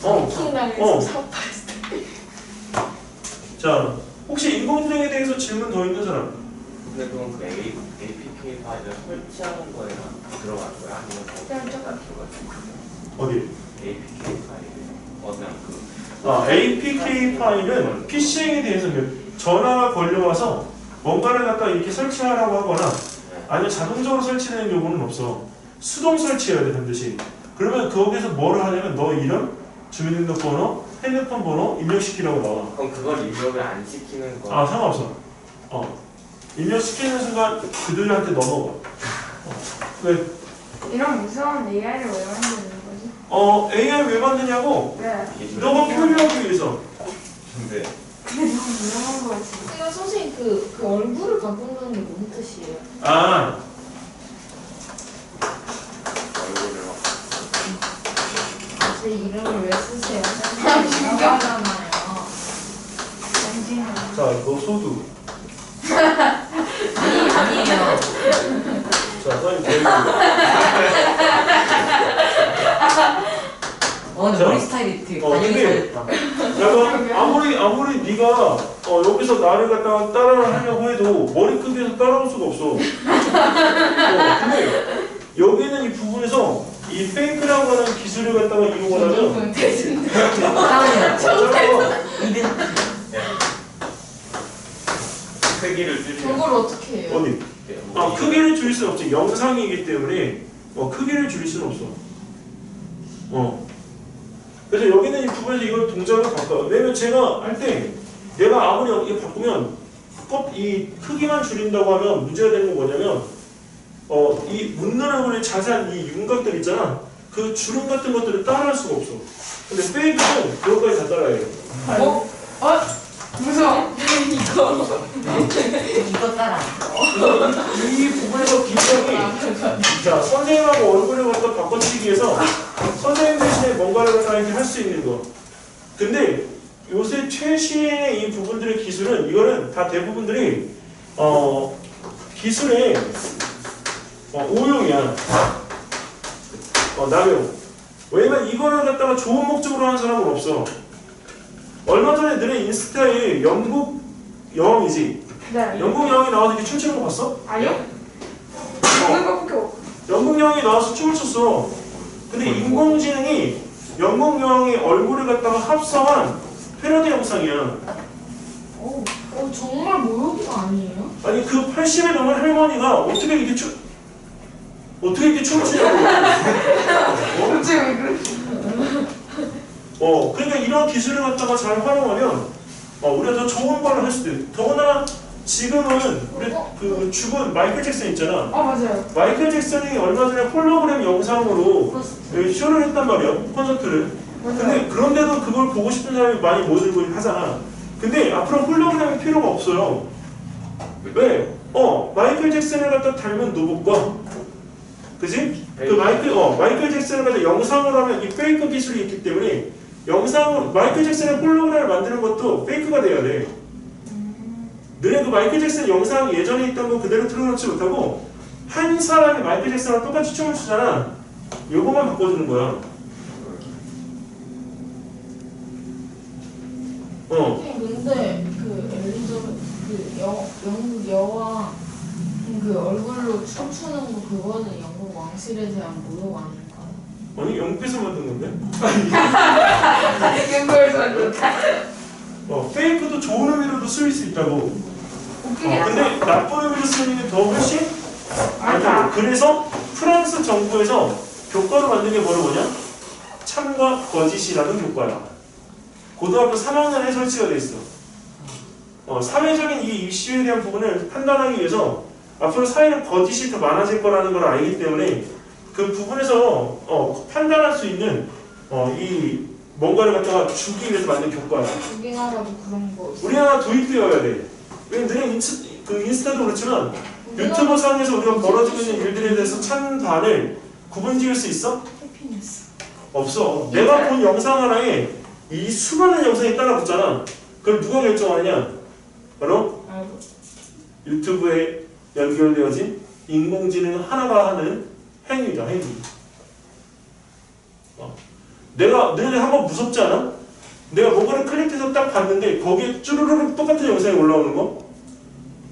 Speaker 1: 해킹당해서 사업했을 때.
Speaker 3: 자, 혹시 인공지능에 대해서 질문 더 있는 사람?
Speaker 4: 근데 그건 그 APK 파일을 설치하는 거에 들어간 거야? 아니면
Speaker 1: 그냥
Speaker 4: 잠깐 들어갔지?
Speaker 3: 어디?
Speaker 4: APK 파일 그냥
Speaker 3: APK 파일은 피싱에 대해서 전화가 걸려와서 뭔가를 갖다 이렇게 설치하라고 하거나 아니면 자동적으로 설치되는 경우는 없어. 수동 설치해야 돼 반드시. 그러면 거기서 뭐를 하냐면 너 이름, 주민등록번호, 핸드폰 번호 입력시키라고 나와.
Speaker 4: 그럼 그걸 입력을 안 시키는 거?
Speaker 3: 상관없어. 입력시키는 순간 그들한테 넘어가. 왜?
Speaker 6: 이런 무서운 AI를 왜 만드는 거지?
Speaker 3: AI 왜 만드냐고?
Speaker 6: 왜?
Speaker 3: 너가 표현하기 위해서.
Speaker 4: 근데
Speaker 6: 근데 너무 무서운 거지.
Speaker 1: 이거 선생님 그 얼굴을 바꾼다는 게 무슨 뜻이에요?
Speaker 4: 얼굴을 막
Speaker 1: 제 이름을 왜 쓰세요? 신기하잖아요.
Speaker 3: 자, 너 소두.
Speaker 2: 아니에요.
Speaker 3: 자, 선생님 대고.
Speaker 2: 근데 머리 스타일이 되게 반영이
Speaker 3: 근데-
Speaker 2: 잘됐다.
Speaker 3: 내가 아무리 네가 여기서 나를 갖다가 따라하려고 해도 머리 크기에서 따라올 수가 없어. 근데 여기는 이 부분에서 이 페이크라고 하는 기술을 갖다가 이용을 하면
Speaker 2: 상황이야.
Speaker 4: 크기를 줄이면
Speaker 1: 저걸 어떻게 해요?
Speaker 3: 어디? 크기를 줄일 수는 없지. 영상이기 때문에 크기를 줄일 수는 없어. 그래서 여기는 이 부분에서 이걸 동작을 바꿔요. 왜냐면 제가 할 때 내가 아무리 이렇게 바꾸면 이 크기만 줄인다고 하면 문제가 되는 건 뭐냐면 이 웃는 자세한 이 윤곽들 있잖아. 그 주름 같은 것들을 따라할 수가 없어. 근데 페이크는 그것까지 다 따라해요.
Speaker 6: 무서워.
Speaker 2: 이거 따라.
Speaker 3: 이 부분에서 기점이 자 선생님하고 얼굴을 갖다 바꿔치기 위해서 선생님 대신에 뭔가를 갖다 이렇게 할 수 있는 거. 근데 요새 최신의 이 부분들의 기술은 이거는 다 대부분들이 기술의 오용이야. 남용. 왜냐면 이거를 갖다가 좋은 목적으로 하는 사람은 없어. 얼마 전에 너네 인스타에 영국 여왕이지?
Speaker 6: 네.
Speaker 3: 영국 여왕이 나와서 이렇게 춤추는 거 봤어?
Speaker 6: 아니요? 보는 거밖에 없.
Speaker 3: 영국 여왕이 나와서 춤을 췄어. 근데 인공지능이 영국 여왕의 얼굴을 갖다가 합성한 패러디 영상이야.
Speaker 1: 정말 모욕이가 아니에요?
Speaker 3: 아니 그 80에 넘은 할머니가 어떻게 이렇게 춤을 추냐고.
Speaker 6: 갑자기 왜 그래?
Speaker 3: 그러니까 이런 기술을 갖다가 잘 활용하면 우리가 더 좋은 걸 할 수도 있고. 더구나 지금은 우리 그 죽은 마이클 잭슨 있잖아.
Speaker 6: 맞아요.
Speaker 3: 마이클 잭슨이 얼마 전에 홀로그램 영상으로 쇼를 했단 말이야. 콘서트를. 근데 그런데도 그걸 보고 싶은 사람이 많이 모이고 하잖아. 근데 앞으로 홀로그램이 필요가 없어요. 왜? 마이클 잭슨을 갖다 닮은 로봇과 그지? 그 마이클 잭슨을 갖다 영상으로 하면 이 페이크 기술이 있기 때문에 영상으로 마이클 잭슨의 홀로그램을 만드는 것도 페이크가 돼야 돼. 너네 그 마이클 잭슨 영상 예전에 있던 거 그대로 틀어놓지 못하고 한 사람이 마이클 잭슨이랑 똑같이 춤을 추잖아. 요거만 바꿔주는 거야.
Speaker 1: 근데 그 엘리자베트 영국 여왕 그 얼굴로 춤추는 거 그거는 영국 왕실에 대한 모욕 아닐까?
Speaker 3: 아니 영국에서 만든 건데? 페이크도 좋은 의미로도 쓰일 수 있다고. 근데 나쁜 의미로 쓰는 게 더 훨씬 많다고. 그래서 프랑스 정부에서 교과로 만든 게 뭐냐? 참과 거짓이라는 교과야. 고등학교 3학년에 설치가 돼 있어. 사회적인 이 이슈에 대한 부분을 판단하기 위해서 앞으로 사회는 거짓이 더 많아질 거라는 걸 알기 때문에 그 부분에서 판단할 수 있는 이 뭔가를 갖다가 주기 위해서 만든 교과야.
Speaker 1: 우리나라도 그런 거.
Speaker 3: 우리나라 도입되어야 돼. 왜냐면 인스타도 그렇지만 유튜브 상에서 우리가 벌어지고 있는 일들에 대해서 찬반을 구분 지을 수 있어?
Speaker 1: 해피니스.
Speaker 3: 없어. 내가 본 영상 하나에 이 수많은 영상이 따라붙잖아. 그걸 누가 결정하느냐? 바로 유튜브에 연결되어진 인공지능 하나가 하는 행위다, 행위. 너네 한번 무섭지 않아? 내가 뭔가를 클릭해서 딱 봤는데 거기에 쭈르르륵 똑같은 영상이 올라오는 거?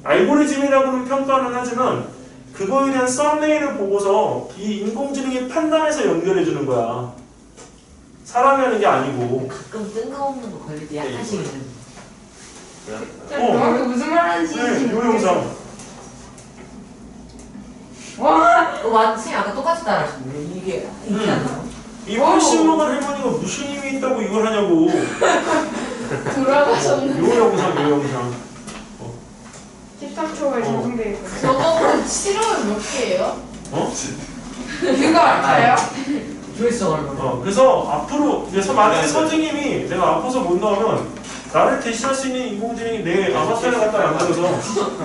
Speaker 3: 알고리즘이라고는 평가는 하지만 그거에 대한 썸네일을 보고서 이 인공지능이 판단해서 연결해주는 거야. 사람이 하는 게 아니고.
Speaker 2: 가끔 뜬금없는 거 걸릴 때 약간씩 있는.
Speaker 1: 정확히 무슨 말 하는지.
Speaker 3: 네, 요 영상.
Speaker 1: 와.
Speaker 2: 선생님 아까 똑같이 따라하시는데 이게 않나요?
Speaker 3: 이 훨씬 먹은 할머니가 무슨 힘이 있다고 이걸 하냐고.
Speaker 1: 돌아가셨네.
Speaker 3: 요 영상.
Speaker 6: 13초가 적용돼 있거든요.
Speaker 1: 저거 실험은 몇 개예요?
Speaker 6: 이거 알아요?
Speaker 2: 조회수 얼마나?
Speaker 3: 그래서 앞으로 만약에 선생님이 내가 아파서 못 나오면 나를 대신할 수 있는 인공지능이 내 아바타를 갖다 만들어서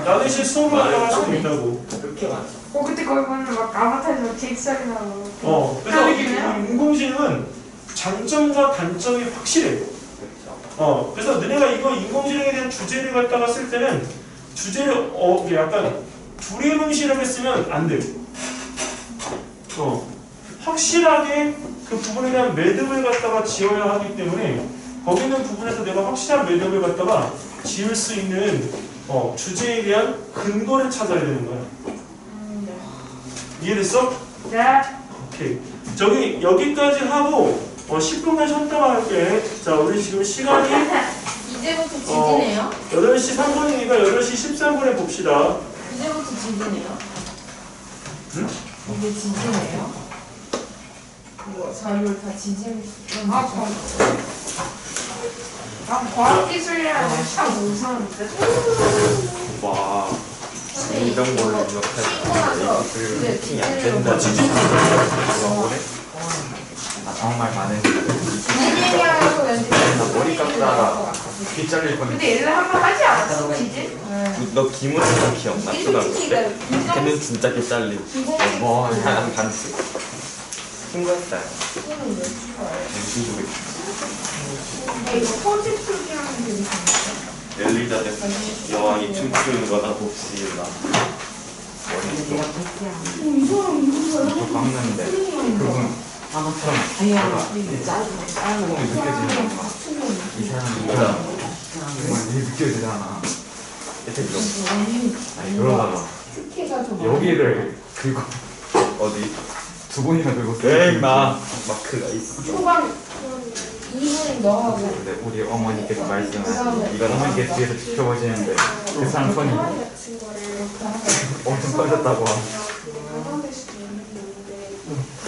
Speaker 3: 나 대신 수업을 갖다 할 수도 있다고.
Speaker 4: 그렇게 많죠.
Speaker 6: 그때 거기 보면 막 아바타에서 잭살이 나오고.
Speaker 3: 그래서 이 인공지능은 장점과 단점이 확실해.
Speaker 4: 그렇죠.
Speaker 3: 그래서 너네가 이거 인공지능에 대한 주제를 갖다가 쓸 때는 주제를 이게 약간 두리뭉실하게 쓰면 안 돼. 확실하게 그 부분에 대한 매듭을 갖다가 지어야 하기 때문에 거기 있는 부분에서 내가 확실한 매듭을 갖다가 지을 수 있는 주제에 대한 근거를 찾아야 되는 거야. 이해됐어?
Speaker 6: 네.
Speaker 3: 오케이. 저기 여기까지 하고 10분간 쉬었다가 할게. 자, 우리 지금 시간이
Speaker 1: 이제부터 지지네요?
Speaker 3: 8시 3분이니까 8시 13분에 봅시다.
Speaker 1: 이제부터 지지네요?
Speaker 3: 응?
Speaker 1: 이게 지지네요? 이거 자료를 다 지지면
Speaker 6: 과학기술이라는 참 무서운데.
Speaker 5: 와 정보를 입력할 때
Speaker 2: 네,
Speaker 5: 안
Speaker 1: 지지를
Speaker 5: 된다.
Speaker 1: 어.
Speaker 5: 아 정말 많은
Speaker 1: 지지하고
Speaker 5: 나 머리 깎다가 귀 잘릴 뻔했어.
Speaker 6: 근데 얘를 한번 하지 않았어? 지지?
Speaker 5: 너 기문이 기억나? 걔는 진짜 귀 잘리고 한 반씩 친구였다.
Speaker 1: 이거는 왜 추가해요?
Speaker 6: 이거 포지 풀기하는 게 있어.
Speaker 5: 엘리자베스 여왕이 춤추는 거나 봅시다.
Speaker 2: 근데 내가 팩트야.
Speaker 5: 저 봤는데 그분
Speaker 2: 아마처럼
Speaker 5: 짧은 거 느껴지는 거. 이 사람이 정말 느껴지잖아. 아니 그러다가
Speaker 1: 스키가 좀
Speaker 5: 여기를 긁고 어디 두 번이나 긁고 땡나 마크가 있어.
Speaker 1: 초반 2분 너하고
Speaker 5: 근데 우리 어머니께서 말씀하신 이건 어머니께서 뒤에서 지켜보시는데 그 사람 손이 엄청 떨렸다고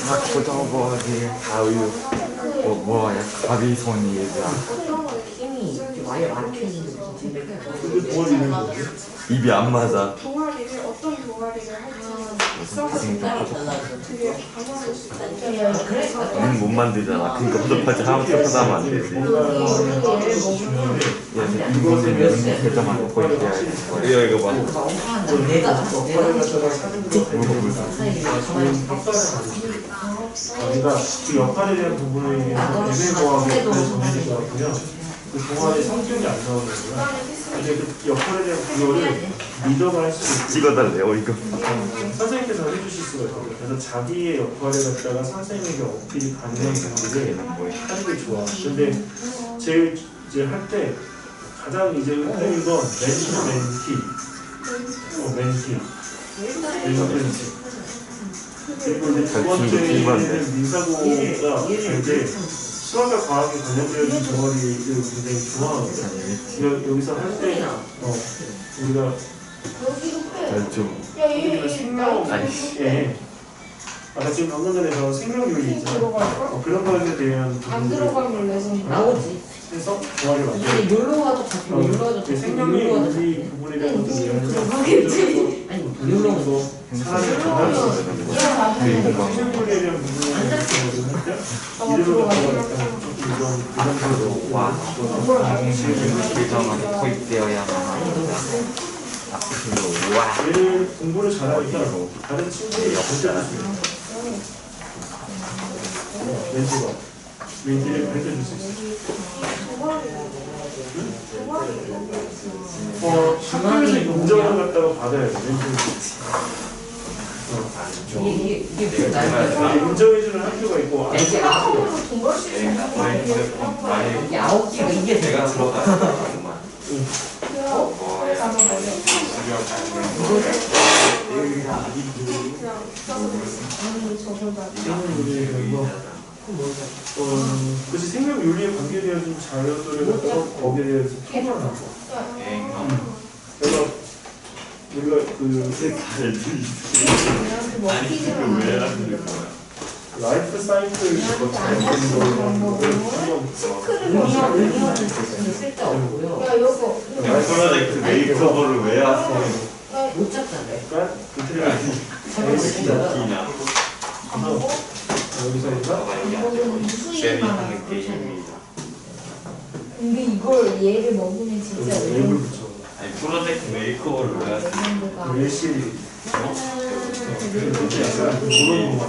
Speaker 5: 아 고정버지 가위 뭐야 가위 손이 얘들아
Speaker 2: 힘이 와이어 많게 있는
Speaker 3: 이게 도와주는 거지?
Speaker 5: 입이 안 맞아.
Speaker 6: 동아리를 어떤 동아리를 할지
Speaker 5: 무슨
Speaker 6: 되게 방어할 수 있다.
Speaker 2: 그래서
Speaker 5: 우리는 못 만들잖아. 그러니까 부족하지 하면서 하면 안 되지. 이거는 결정만 보이게 해야지. 이거 봐.
Speaker 2: 내가
Speaker 3: 우리가 그 역할에 대한 부분에 대해서 애매모호하게 정해진 것 같고요. 그 동아리 성격이 안 나오는 거구나. 근데 그 역할에 대한 그거를 리더가 할 수 있고
Speaker 5: 찍어달래요 이거.
Speaker 3: 선생님께서 해주실 수가 있거든요. 그래서 자기의 역할을 갖다가 선생님에게 어필이 가능한 경우를 하는 게 좋아. 근데 제일 이제 할 때 가장 이제 흔히 건 멘티. 멘티. 그리고 이제 두 번째는 민사고가 이제 수학과 과학에 관련되어진 덩어리를 굉장히 좋아하거든요. 여기서 할 때 우리가 우리가 생명에 아까 지금 방금 전에 저 생명윤리 있잖아. 그런 것에 대한
Speaker 1: 안 들어가면 레슨
Speaker 2: 나오지.
Speaker 3: 해서 덩어리를 만들어.
Speaker 2: 이게 놀러와도 잡히고 놀러와도 잡히고
Speaker 3: 생명의
Speaker 2: 놀러와도
Speaker 3: 윤리 부분에 대한 것도
Speaker 1: 들어가겠지.
Speaker 2: 아니 놀러와도
Speaker 3: 사람이 생명윤리에 대한 부분에 대해서 이름을 갖다가
Speaker 5: 일정하게 도입되어야만
Speaker 3: 얘를 공부를 잘하니까 다른 친구들이 절대 안 해요. 멘티를 가르쳐줄 수 있어요. 학교에서 인정을 갖다가 받아야 돼.
Speaker 2: 이게 무슨 나이야?
Speaker 3: 인정해주는 학교가 있고 안
Speaker 2: 이게 아홉
Speaker 1: 돈 벌 수 있는
Speaker 2: 이게 아홉 개가 이게
Speaker 4: 내가 들어가.
Speaker 3: 그래서 생명윤리에 관계되어진 자료들을 갖다가 거기에 대해서 표현을 하고 그래서 우리가 라이프 사이클
Speaker 2: 쓸데없고요.
Speaker 1: 야 이거
Speaker 4: 프로젝트 메이크업을 왜 하세요?
Speaker 2: 못 잡잖아요.
Speaker 3: 그러니까 그 틀을
Speaker 4: 웃기냐?
Speaker 3: 여기서
Speaker 1: 이거는 수익만
Speaker 4: 재미있는 게임이.
Speaker 1: 근데 이걸 얘를 먹으면 진짜
Speaker 3: 앱을 붙여
Speaker 4: 아니 프로젝트 메이크업을 왜 하세요?
Speaker 1: 레전드가
Speaker 3: 예시 그렇게 약간 그런 거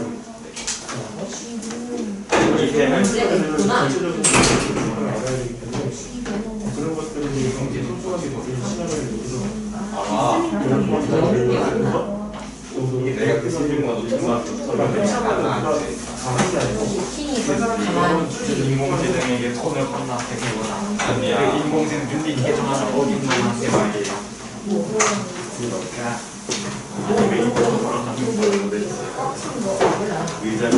Speaker 4: 이렇게 할 때.
Speaker 2: 있구나.
Speaker 3: 전체적인 부분을 알아야 되기 때문에 그런 것들을 굉장히 소소하게 느끼는 시간을 여기서
Speaker 4: 아, 내가 그 생각만
Speaker 3: 강하지 않고
Speaker 5: 인공지능에게 손을 혼납해보거나
Speaker 4: 아니야.
Speaker 5: 인공지능 윤리 개정하는 어딘가한테 말이에요.
Speaker 4: 의자를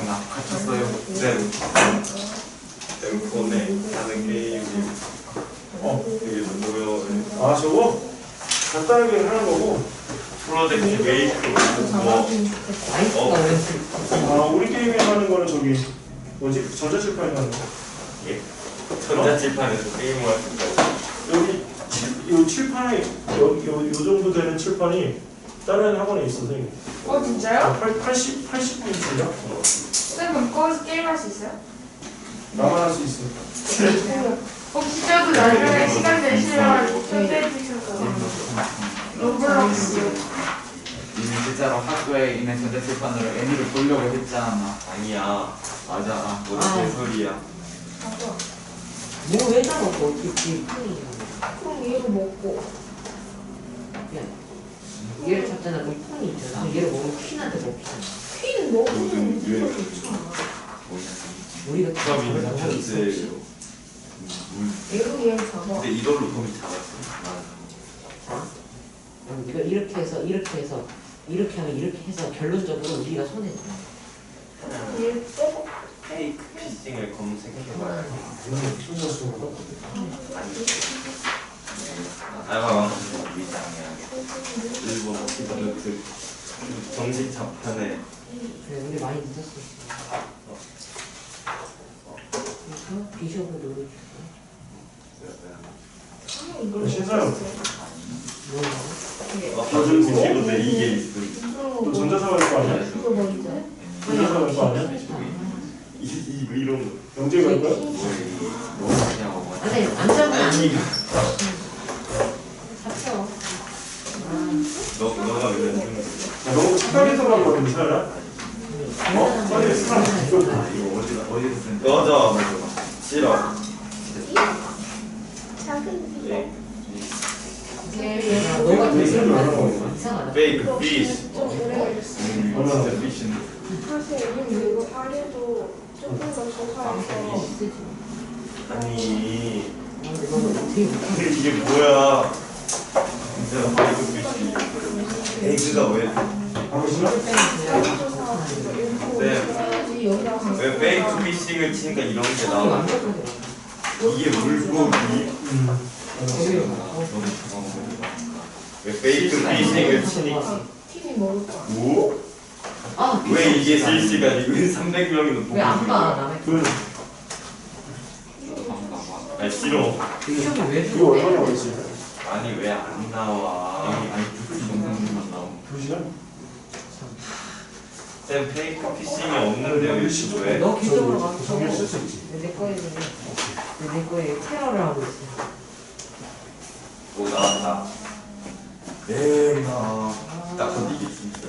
Speaker 5: 나 갇혔어요.
Speaker 4: 폰에 하는 게임이 이게 뭐요?
Speaker 3: 아 저거 간단하게 하는 거고
Speaker 4: 프로젝트 메이크업 뭐
Speaker 2: 마이크가 왜
Speaker 3: 아 우리 게임에 하는 거는 저기 뭐지 전자칠판에 하는 거
Speaker 4: 전자칠판에서 게임을 할 때.
Speaker 3: 여기 요 칠판에 요 정도 되는 칠판이 다른 학원에 있어 선생님.
Speaker 1: 진짜요?
Speaker 3: 80분이죠?
Speaker 1: 쌤은 거기서 게임할 수 있어요?
Speaker 3: 나만 할 수 있어.
Speaker 1: 혹시 저도 나중에 시간 되시면 초대해 주셔서 로블록스
Speaker 5: 이미 진짜로 학교에 있는 전자칠판으로 애니를 보려고 했잖아.
Speaker 4: 아니야.
Speaker 5: 맞아.
Speaker 4: 뭐 개소리야.
Speaker 2: 뭐왜 나먹고 어떻게 푼이야?
Speaker 1: 그럼 얘를 먹고
Speaker 2: 얘를 잡잖아. 그럼 푼이 있잖아. 얘를 먹으면 퀸한테 먹히잖아.
Speaker 1: 퀸 먹으면
Speaker 4: 유행.
Speaker 2: 우리가
Speaker 4: 수업이
Speaker 2: 잡을 방법이 있어.
Speaker 4: 있었지.
Speaker 1: 얘를 잡아.
Speaker 4: 근데 이걸로 폼이 잡았어.
Speaker 2: 이거 이렇게 해서 이렇게 하면 이렇게 해서 결론적으로 우리가 손해줘.
Speaker 1: 얘를 빼고
Speaker 4: 페이크 피싱을 검색해봐야 알바 위장이야. 일본 기본들 정식 잡편에
Speaker 2: 그래 우리 많이 늦었어. 그래서 비숍을 누르주고
Speaker 1: 이걸
Speaker 3: 신사요.
Speaker 2: 뭐야?
Speaker 4: 요즘 공기인데 이게 있음.
Speaker 3: 너 전자사고 할거 아니야?
Speaker 1: 이거 먹이자.
Speaker 3: 전자사고 할거 아니야?
Speaker 4: 이런 거.
Speaker 3: 영재가 할 거야?
Speaker 5: 너무 하냐고.
Speaker 2: 아니 안 잡으면 안 돼. 잡혀.
Speaker 4: 너가 왜 좀.
Speaker 3: 야, 너무 착각해서만 거든 사라. 빨리 사.
Speaker 5: 이거 어디서 쓴?
Speaker 4: 맞아. 싫어.
Speaker 1: 작은
Speaker 4: 네.
Speaker 2: 너가 더 생각하는 이상하다.
Speaker 4: 페이크 피시.
Speaker 1: 좀 오래 걸렸어.
Speaker 5: 진짜 피신.
Speaker 6: 사실 이거 다리도 조금 더 좁아서
Speaker 4: 아니
Speaker 2: 근데 너는 어떻게 못해?
Speaker 4: 이게 뭐야? 진짜 페이크 에이그가 왜 왜 페이크 피싱을 치니까 이런 게 나와? 이게 물고기. 왜 페이크 피싱을 치니까?
Speaker 1: 팀이 먹을 거야.
Speaker 4: 뭐?
Speaker 2: 아,
Speaker 4: 왜 이게 실시간이고 300명이나 보고
Speaker 2: 왜안 봐?
Speaker 4: 있는
Speaker 2: 남의
Speaker 3: 그
Speaker 4: 아 싫어.
Speaker 2: 시험이 왜
Speaker 3: 이거
Speaker 2: 주는데?
Speaker 3: 얼마나 걸렸어요?
Speaker 4: 아니 왜 안 나와?
Speaker 5: 아니 동생님만 나오면
Speaker 3: 2시간?
Speaker 4: 쌤 페이크 피싱이 없는데요 유튜브에?
Speaker 2: 너 기적으로 가서
Speaker 3: 성경 쓸수 있지.
Speaker 2: 내 거에 내 거에 테러를 하고 있어.
Speaker 4: 뭐 나왔다. 에이 딱 거기 있습니다.